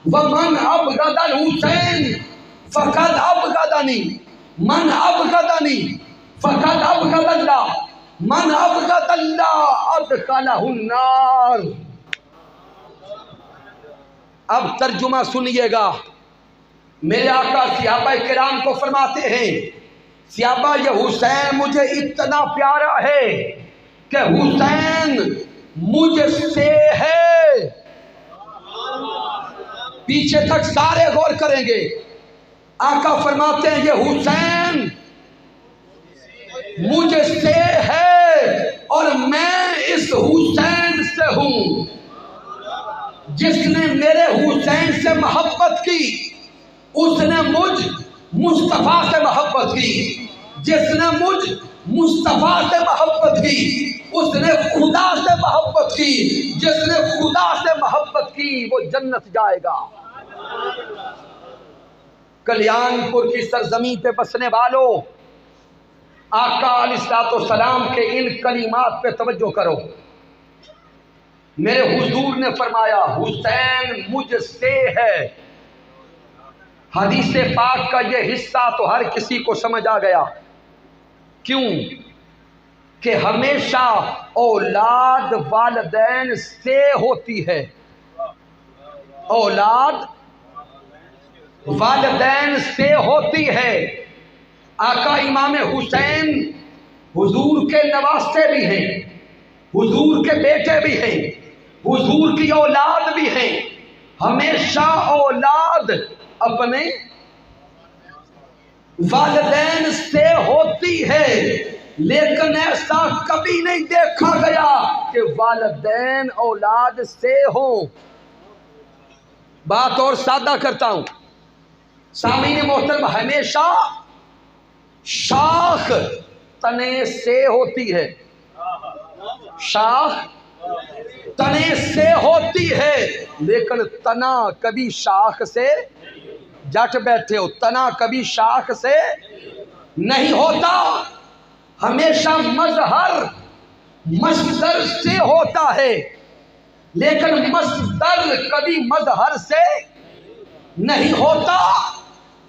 व मन अबगदल हुसैन फकद अबगदनी, मन अबगदनी फकद अबगदल्लाह, मन अबगदल्लाह अदखलहुन नार। अब तर्जुमा सुनिएगा। मेरे आका सिहाबा किराम को फरमाते हैं, सिहाबा ये हुसैन मुझे इतना प्यारा है कि हुसैन मुझसे है। पीछे तक सारे गौर करेंगे। आका फरमाते हैं ये हुसैन मुझसे है और मैं इस हुसैन से हूं। जिसने मेरे हुसैन से मोहब्बत की उसने मुझ मुस्तफा से मोहब्बत की। जिसने मुझ मुस्तफा से मोहब्बत की उसने खुदा से मोहब्बत की। जिसने खुदा से मोहब्बत की वो जन्नत जाएगा। कल्याणपुर की सरजमी पे बसने वालों, आका अलैहिस्सलाम के इन कलिमात पे तवज्जो करो। मेरे हुजूर ने फरमाया हुसैन मुझसे है। हदीस पाक का ये हिस्सा तो हर किसी को समझ आ गया। क्यों कि हमेशा औलाद वालिदैन से होती है। औलाद वालिदैन से होती है। आका इमाम हुसैन हुजूर के नवासे भी हैं, हुजूर के बेटे भी हैं, हुजूर की औलाद भी हैं। हमेशा औलाद अपने वालिदैन से होती है, लेकिन ऐसा कभी नहीं देखा गया कि वालिदैन औलाद से हो। बात और सादा करता हूं, सामीन मोहतरम, हमेशा शाख तने से होती है। शाख तने से होती है, लेकिन तना कभी शाख से, जट बैठे हो, तना कभी शाख से नहीं होता। हमेशा मजहर मस्दर से होता है, लेकिन मस्दर कभी मजहर से नहीं होता।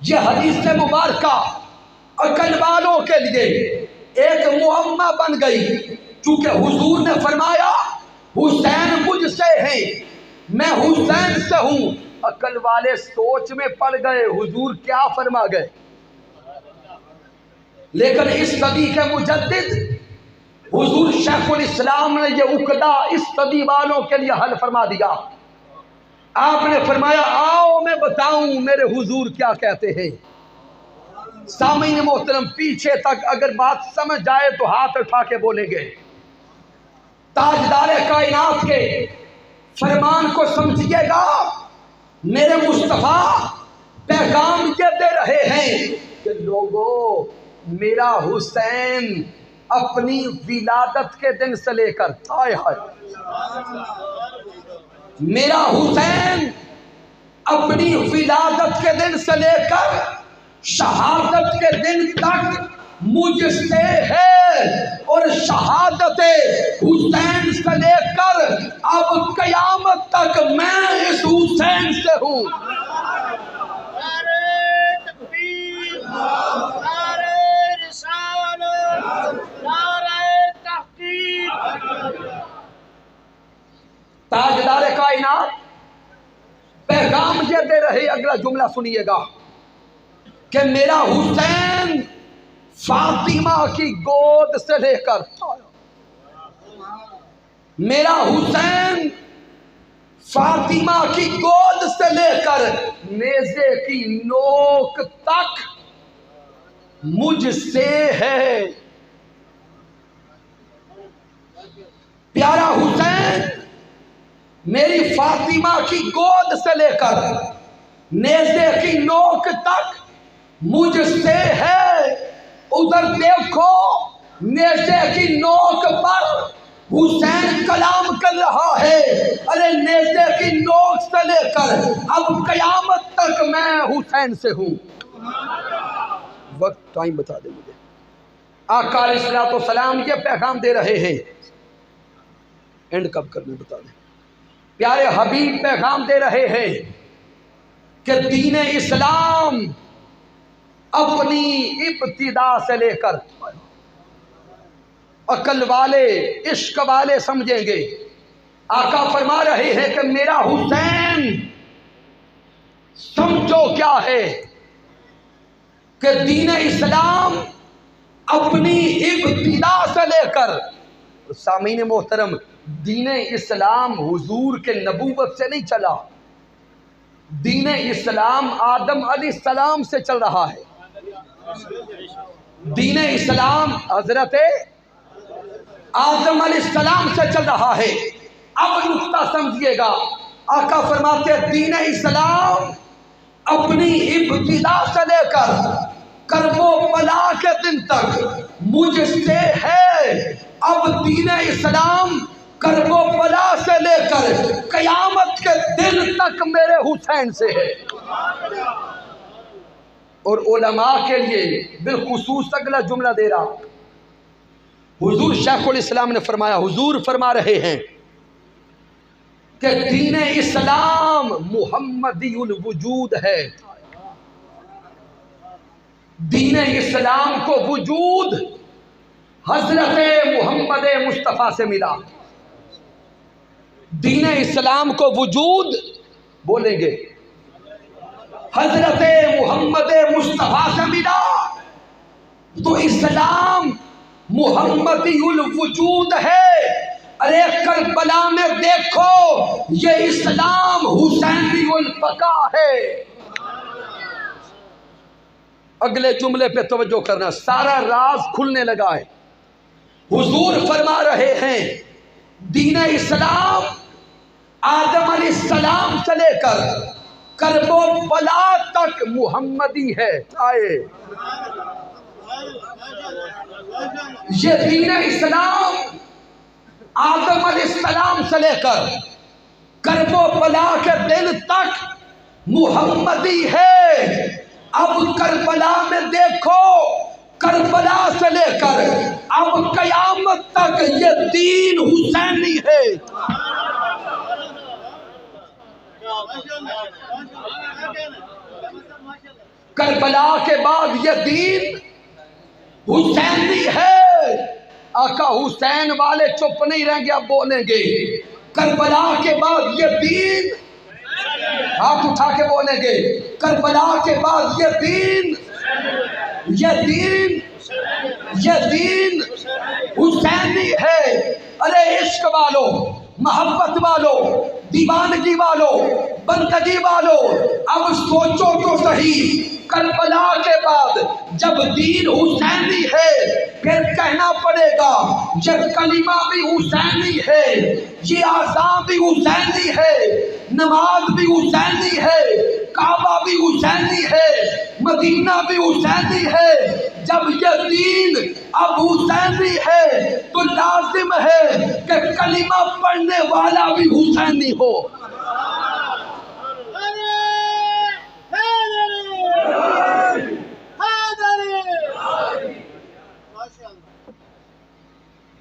यह हदीस मुबारका अकल वालों के लिए एक मुअम्मा बन गई, क्योंकि हुजूर ने फरमाया हुसैन मुझसे है, मैं हुसैन से हूं। अकल वाले सोच में पड़ गए हुजूर क्या फरमा गए। लेकिन इस सदी के मुजद्दिद हुजूर शेखुल इस्लाम ने यह उकदा इस सदी वालों के लिए हल फरमा दिया। आपने फरमाया आओ मैं बताऊं मेरे हुजूर क्या कहते हैं। सामीन मोहतरम, पीछे तक अगर बात समझ जाए तो हाथ उठा के बोलेंगे। ताजदार कायनात के फरमान को समझिएगा। मेरे मुस्तफा पैगाम ये दे रहे हैं कि लोगों, मेरा हुसैन अपनी विलादत के दिन से लेकर, हाय हाय, मेरा हुसैन अपनी विलादत के दिन से लेकर शहादत के दिन तक मुझसे है, और शहादत हुसैन से लेकर अब कयामत तक मैं इस हुसैन से हूं। ताजदार कायनात पैगाम ये दे रहे, अगला जुमला सुनिएगा, कि मेरा हुसैन फातिमा की गोद से लेकर, मेरा हुसैन फातिमा की गोद से लेकर नेज़े की नोक तक मुझसे है। प्यारा हुसैन मेरी फातिमा की गोद से लेकर नेज़े की नोक तक मुझसे है। उधर देखो, नेज़े की नोक पर हुसैन कलाम कर रहा है। अरे नेज़े की नोक से लेकर अब कयामत तक मैं हुसैन से हूं। वक्त टाइम बता दे मुझे। आका अलैहिस्सलाम ये पैगाम दे रहे हैं, एंड कब करने बता दें। प्यारे हबीब पैगाम दे रहे हैं कि दीन इस्लाम अपनी इब्तिदा से लेकर, अकल वाले इश्क वाले समझेंगे, आका फरमा रहे हैं कि मेरा हुसैन समझो क्या है कि दीन इस्लाम अपनी इब्तिदा से लेकर, सामीन मोहतरम, दीन इस्लाम हुजूर के नबूवत से नहीं चला। दीन इस्लाम आदम अलैहिस्सलाम से चल रहा है। दीन इस्लाम हजरत आदम अलैहिस्सलाम से चल रहा है। अब नुक्ता समझिएगा, आका फरमाते हैं दीन इस्लाम अपनी इब्तिदा से लेकर करबो बला के दिन तक मुझसे है। अब दीन इस्लाम करबो बला से लेकर कयामत के दिन तक मेरे हुसैन से है। और उलमा के लिए बिलखुसूस अगला जुमला दे रहा, हुजूर शेखुल इस्लाम ने फरमाया, हुजूर फरमा रहे हैं कि दीन इस्लाम मुहम्मदीउल वजूद है। दीन इस्लाम को वजूद हजरत मोहम्मद मुस्तफ़ा से मिला। दीन इस्लाम को वजूद बोलेंगे हजरत मोहम्मद मुस्तफ़ा से मिला। तो इस्लाम मुहम्मदीउल वजूद है। अरे करबला में देखो, ये इस्लाम हुसैनीउल बका है। अगले जुमले पे तवज्जो करना, सारा राज खुलने लगा है। हुजूर फरमा रहे हैं दीन इस्लाम आदम अलैहिस्सलाम से लेकर करबो बला तक मुहम्मदी है। आए ये दीन इस्लाम आदम अलैहिस्सलाम से लेकर करबो बला के दिन तक मुहम्मदी है। अब करबला में देखो, करबला से लेकर अब कयामत तक ये दीन हुसैनी है। करबला के बाद ये दीन हुसैनी है। आका हुसैन वाले चुप नहीं रहेंगे, अब बोलेंगे करबला के बाद ये दीन, हाथ उठा के बोलेंगे करबला के बाद ये दीन, ये दीन, ये दीन हुसैनी है। अरे इश्क वालों, मोहब्बत वालों, दीवानगी वालों, बंदगी वालों, अब सोचो तो सही, करबला के बाद जब दीन हुसैनी है फिर कहना पड़ेगा ये कलिमा भी हुसैनी है, ये आज़ान भी हुसैनी है, नमाज भी हुसैनी है, काबा भी हुसैनी है, मदीना भी हुसैनी है। जब ये दीन अब हुसैनी है तो लाजिम है कि कलिमा पढ़ने वाला भी हुसैनी हो।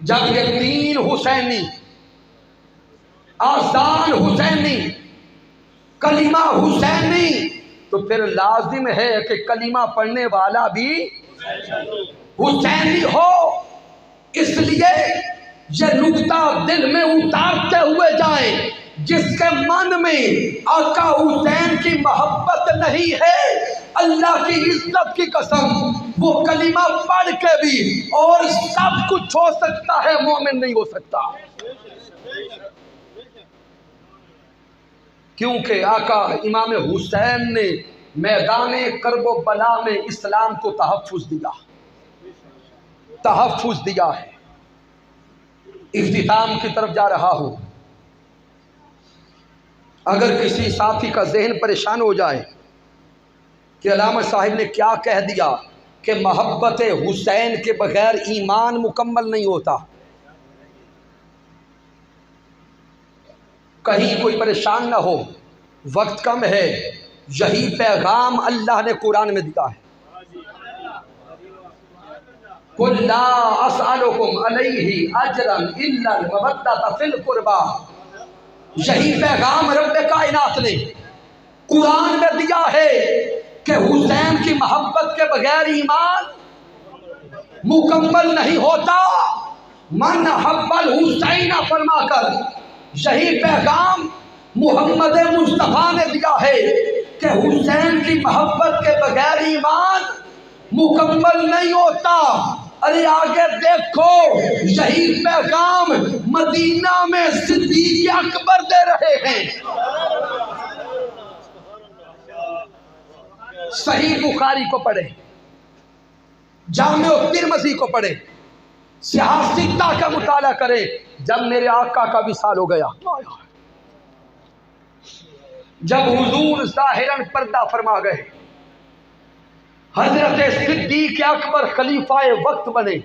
जब ये दीन हुसैनी, आज़ान हुसैनी, कलिमा हुसैनी, तो फिर लाजिम है कि कलिमा पढ़ने वाला भी हुसैनी हो। इसलिए ये नुक्ता दिल में उतारते हुए जाए, जिसके मन में आका हुसैन की मोहब्बत नहीं है, अल्लाह की इज्जत की कसम, वो कलिमा पढ़ के भी और सब कुछ हो सकता है, मोमिन नहीं हो सकता। क्योंकि आका इमाम हुसैन ने मैदान करबो बला में इस्लाम को तहफ़्फ़ुज़ दिया, तहफ़्फ़ुज़ दिया है। इख्तिताम की तरफ जा रहा हूं। अगर किसी साथी का जहन परेशान हो जाए कि अल्लामा साहिब ने क्या कह दिया कि मोहब्बत हुसैन के बगैर ईमान मुकम्मल नहीं होता, कहीं कोई परेशान ना हो, वक्त कम है। यही पैगाम अल्लाह ने कुरान में दिया है, कुल ला अस्अलुकुम अलैहि अजरन इल्ला मवद्दत फिल कुर्बा। यही पैगाम रब्बे कायनात ने कुरान में दिया है कि हुसैन की मोहब्बत के बगैर ईमान मुकम्मल नहीं होता। मन हब्बल हुसैन फरमाकर यही पैगाम मोहम्मद मुस्तफ़ा ने दिया है कि हुसैन की मोहब्बत के बगैर ईमान मुकम्मल नहीं होता। अरे आगे देखो, यही पैगाम मदीना में सिद्दीक़ अकबर दे रहे हैं। सही बुखारी को पढ़े, जामे तिरमिज़ी को पढ़े, सियासिता का मुताला करे। जब मेरे आका का विसाल हो गया, जब हुजूर ज़ाहिरन पर्दा फरमा गए, हजरत सिद्दीक़ अकबर खलीफाए वक्त बने,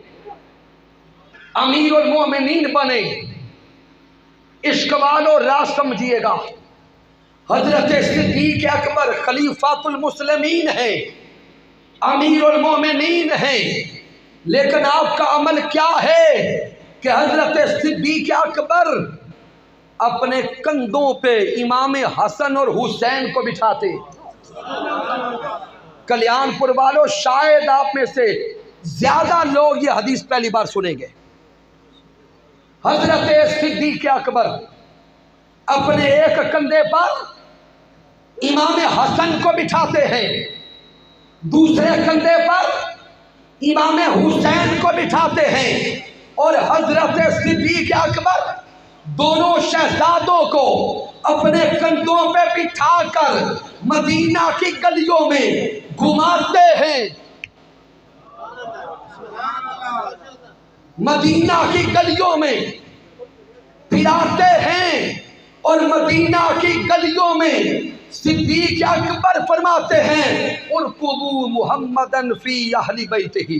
अमीरुल मोमिनीन बने। इश्क वालो राज समझिएगा, हजरत सिद्दीक़ अकबर खलीफातुल मुस्लिमीन है, अमीरुल मोमिनीन है। लेकिन आपका अमल क्या है कि हजरत सिद्दीक़ अकबर अपने कंधों पे इमाम हसन और हुसैन को बिठाते। कल्याणपुर वालों, शायद आप में से ज्यादा लोग ये हदीस पहली बार सुनेंगे। हजरत सिद्दीक़ अकबर अपने एक कंधे पर इमाम हसन को बिठाते हैं, दूसरे कंधे पर इमाम हुसैन को बिठाते हैं, और हजरत सिद्दीक़ अकबर दोनों शहजादों को अपने कंधों पे बिठाकर मदीना की गलियों में घुमाते हैं। मदीना की गलियों में फिराते हैं, और मदीना की गलियों में सिद्दीक़ अकबर फरमाते हैं, उरकुबू मुहम्मदन फी अहली बैतिही।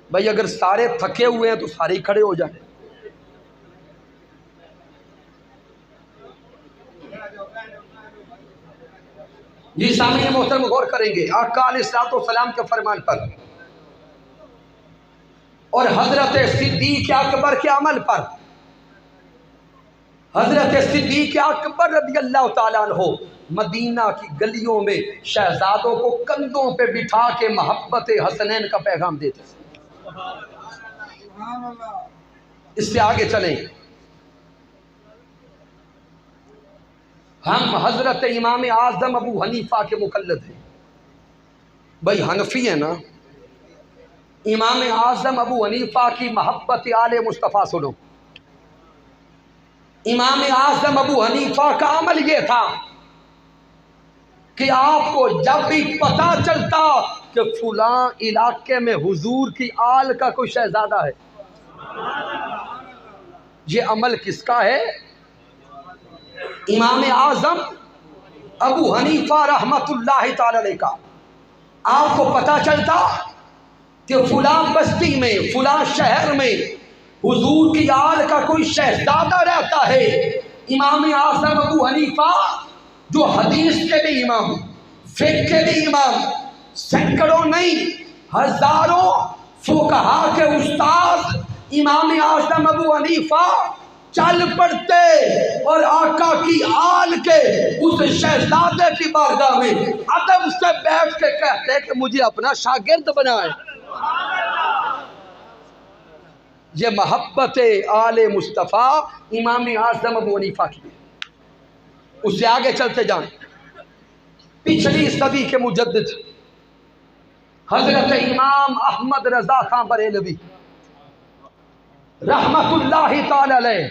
भाई अगर सारे थके हुए हैं तो सारे ही खड़े हो जाए। ये सामने मोहतरम गौर करेंगे आका अलैहिस्सलाम के फरमान पर और हजरत सिद्दीक़ अकबर के अमल पर। हजरत सिद्दीक़ अकबर रज़ियल्लाहु ताला अन्हु मदीना की गलियों में शहजादों को कंधों पे बिठा के मोहब्बत हसनैन का पैगाम देते। इससे आगे चलें, हम हजरत इमाम आज़म अबू हनीफा के मुकल्लद हैं। भाई हनफी है ना, इमाम आज़म अबू हनीफा की मोहब्बत आले मुस्तफ़ा सुनो। इमाम आज़म अबू हनीफा का अमल ये था कि आपको जब भी पता चलता कि फुलां इलाके में हुजूर की आल का कोई शहजादा है, ये अमल किसका है? इमाम आज़म अबू हनीफा रहमतुल्लाहि ताला अलैह का। आपको पता चलता कि फुलां बस्ती में, फुलां शहर में हुजूर की आल का कोई शहजादा रहता है। इमाम आज़म अबू हनीफा जो हदीस के भी इमाम, फिक़्ह के भी इमाम, सैकड़ों नहीं हजारों फुक़हा के उस्ताद इमाम आज़म अबू हनीफा चल पड़ते और आका की आल के उस शहजादे की बारगाह में अदब से बैठ के कहते कि मुझे अपना शागिर्द बनाए। ये मोहब्बत आले मुस्तफ़ा इमाम आज़म अबू हनीफा की है। उससे आगे चलते जाएं, पिछली सदी के मुजद्दिद हजरत इमाम अहमद रज़ा खां बरेलवी रहमतुल्लाहि ताला अलैह,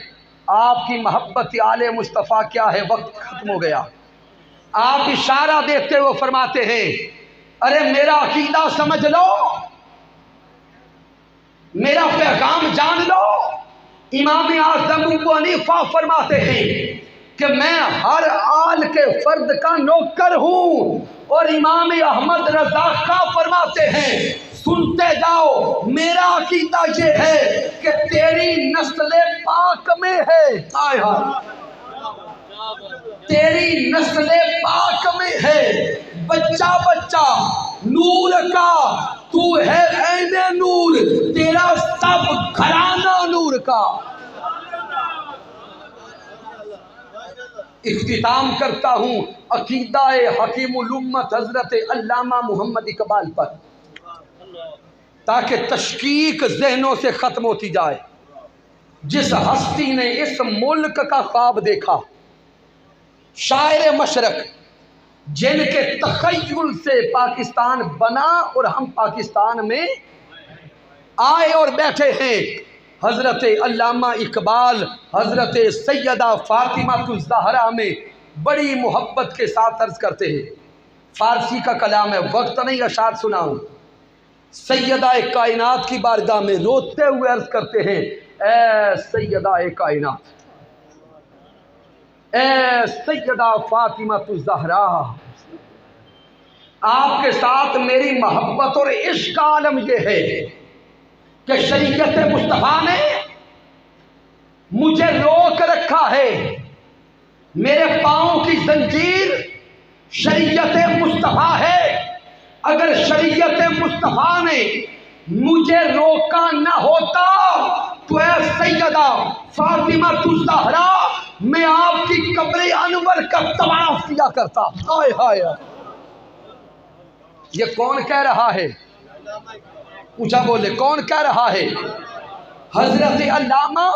आपकी मोहब्बत आले मुस्तफ़ा क्या है? वक्त खत्म हो गया। आप इशारा देते हुए फरमाते हैं, अरे मेरा अकीदा समझ लो, मेरा पैगाम जान लो। इमाम आज़म अबू हनीफा फरमाते हैं कि मैं हर आल के फर्द का नौकर हूँ, और इमाम अहमद रज़ा खां फरमाते हैं, सुनते जाओ, मेरा अकीदा ये है कि तेरी नस्ल पाक में है। हाय हाय, तेरी नस्ल पाक में है, बच्चा बच्चा नूर का, तू है ऐने नूर, तेरा सब घराना नूर का। इख्तिताम करता हूँ अकीदा-ए हकीमुल उम्मत हजरत अल्लामा मोहम्मद इकबाल पर, ताकि तशकीक जहनों से ख़त्म होती जाए। जिस हस्ती ने इस मुल्क का ख्वाब देखा, शायर मशरक, जिनके तखय्युल से पाकिस्तान बना और हम पाकिस्तान में आए और बैठे हैं, हज़रत अल्लामा इकबाल हज़रत सैयदा फ़ातिमा ज़हरा में बड़ी मोहब्बत के साथ अर्ज़ करते हैं। फ़ारसी का कलाम है, वक्त नहीं अशार सुनाऊँ। सैयदा कायनात की बारगाह में रोते हुए अर्ज़ करते हैं, ए सैयदा कायनात, ए सैयदा फ़ातिमा ज़हरा, आपके साथ मेरी मोहब्बत और इश्क का आलम यह है कि शरीयत मुस्तफ़ा ने मुझे रोक रखा है। मेरे पाँव की जंजीर शरीयत मुस्तफ़ा है। अगर शरीयत मुस्तफ़ा ने मुझे रोका न होता तो ऐ सैयदा फ़ातिमा ज़हरा, मैं आपकी कब्र अनवर का तवाफ किया करता। हाय हाय, ये कौन कह रहा है? ऊंचा बोले, कौन कह रहा है? हजरत अल्लामा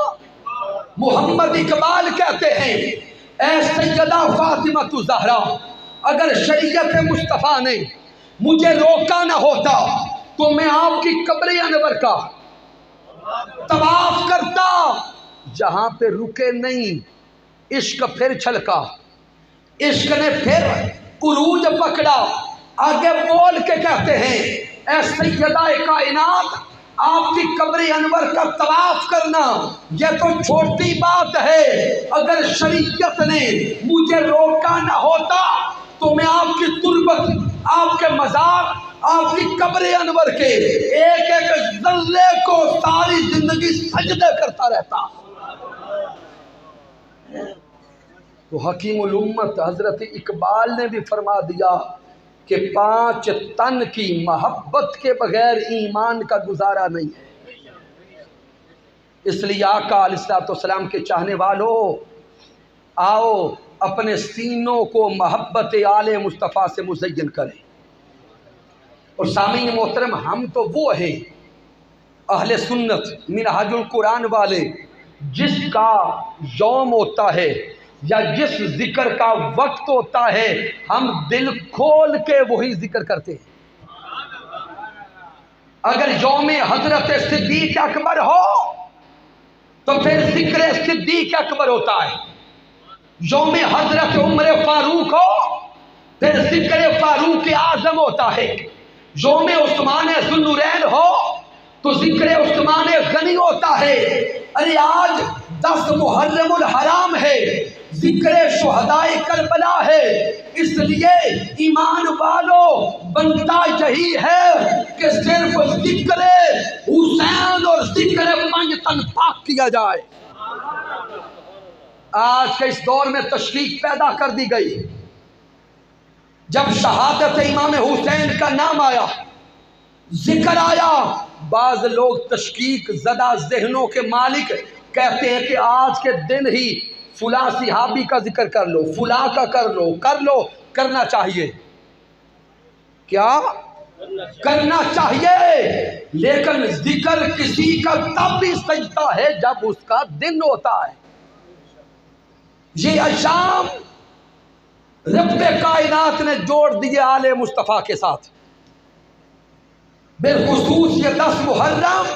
मोहम्मद इकबाल कहते हैं, ऐ सैयदा फ़ातिमा ज़हरा, अगर शरीयत मुस्तफ़ा ने मुझे रोका ना होता तो मैं आपकी कब्र अनवर का तवाफ करता। जहां पे रुके नहीं, इश्क फिर छलका, इश्क ने फिर उरूज पकड़ा। आगे बोल के कहते हैं, ऐ सैयदा कायनात, आपकी कब्र अनवर का तवाफ करना यह तो छोटी बात है। अगर शरीयत ने मुझे रोका ना होता तो मैं आपकी तुरबत, आपके मज़ार, आपकी कब्र अनवर के एक एक जल्ले को सारी जिंदगी सजदे करता रहता। तो हकीमुल उम्मत हजरत इकबाल ने भी फरमा दिया कि 5 तन की मोहब्बत के बगैर ईमान का गुजारा नहीं है। इसलिए आका अलैहिस्सलाम के चाहने वालों, आओ अपने सीनों को मोहब्बत आले मुस्तफ़ा से मुज़य्यन करें। और सामीन मोहतरम, हम तो वो हैं अहले सुन्नत मिनहाजुल कुरान वाले, जिसका यौम होता है या जिस जिक्र का वक्त होता है, हम दिल खोल के वही जिक्र करते हैं। अगर यौम हजरत सिद्दीक अकबर हो तो फिर जिक्र सिद्दीक अकबर होता है। यौम हजरत उमर फारूक हो फिर जिक्र फारूक आजम होता है। यौम उस्मान ज़ुन्नुरैन हो तो जिक्र उस्मान गनी होता है। अरे आज 10 मुहर्रमुल हराम है, जिक्र शुहदाए करबला है। इसलिए ईमान वालों, बनता यही है कि सिर्फ जिक्र हुसैन और जिक्र पंजतन पाक किया जाए। आज के इस दौर में तशकीक पैदा कर दी गई। जब शहादत इमाम हुसैन का नाम आया, जिक्र आया, बाज लोग तशकीक ज़दा ज़हनों के मालिक कहते हैं कि आज के दिन ही फुला सिहाबी का जिक्र कर लो, फुला का कर लो, करना चाहिए। क्या करना चाहिए? लेकिन जिक्र किसी का तब भी सजता है जब उसका दिन होता है। ये अशाम रब्बे कायनात ने जोड़ दिए आले मुस्तफ़ा के साथ। बिलखुसूस ये 10 मुहर्रम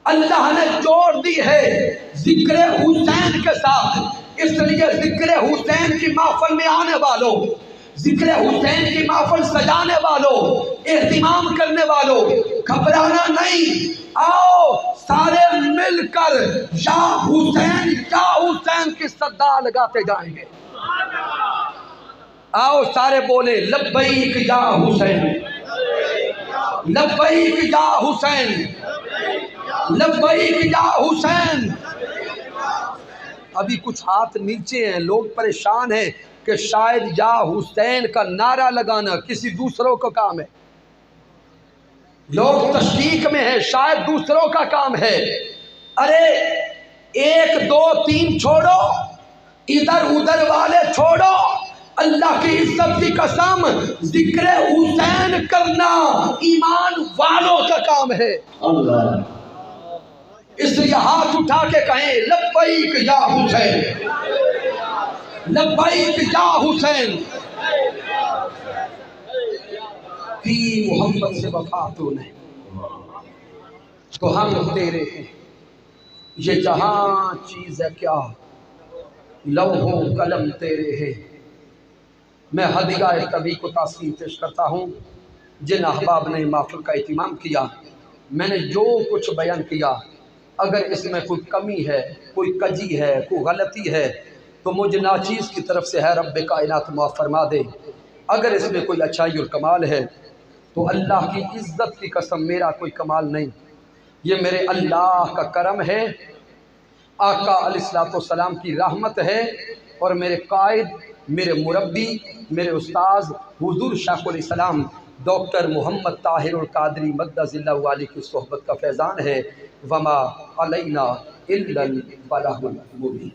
अल्लाह ने जोड़ दी है जिक्र हुसैन के साथ। इसलिए जिक्र हुसैन की महफिल में आने वालों, जिक्र हुसैन की महफिल सजाने वालों, एहतिमाम करने वालों, घबराना नहीं। आओ सारे मिलकर या हुसैन की सद्दा लगाते जाएंगे। आओ सारे बोले लब्बैक या हुसैन, लब्बैक या हुसैन, लब्बैक या हुसैन। अभी कुछ हाथ नीचे हैं, लोग परेशान हैं कि शायद या हुसैन का नारा लगाना किसी दूसरों का काम है। लोग तशकीक में है, शायद दूसरों का काम है। अरे 1 2 3 छोड़ो, इधर उधर वाले छोड़ो। अल्लाह की इज्जत की कसम, जिक्र हुसैन करना ईमान वालों का काम है। अल्लाह। इसलिए हाथ उठा के कहें लब्बैक या हुसैन, लब्बैक या हुसैन, थी मोहम्मद से वफा तो नहीं, तो हम तेरे हैं। ये जहां चीज है क्या, लौहो कलम तेरे है। मैं हदीया कभी को तासीर पेश करता हूँ जिन अहबाब ने महफिल का एहतमाम किया। मैंने जो कुछ बयान किया, अगर इसमें कोई कमी है, कोई कजी है, कोई गलती है, तो मुझे नाचीज़ की तरफ से है रब्बे कायनात माफ़ फरमा दे। अगर इसमें कोई अच्छाई और कमाल है तो अल्लाह की इज़्ज़त की कसम मेरा कोई कमाल नहीं, ये मेरे अल्लाह का करम है, आका अलैहिस्सलाम की रहमत है, और मेरे कायद, मेरे मुरब्बी, मेरे उस्ताज़ हुज़ूर शाइखुल इस्लाम डॉक्टर मोहम्मद ताहिरुल कादरी मद्दज़िल्लाहु वाली की सोहबत का फैज़ान है। वमा अलैना इल्लल बलागुल मुबीन।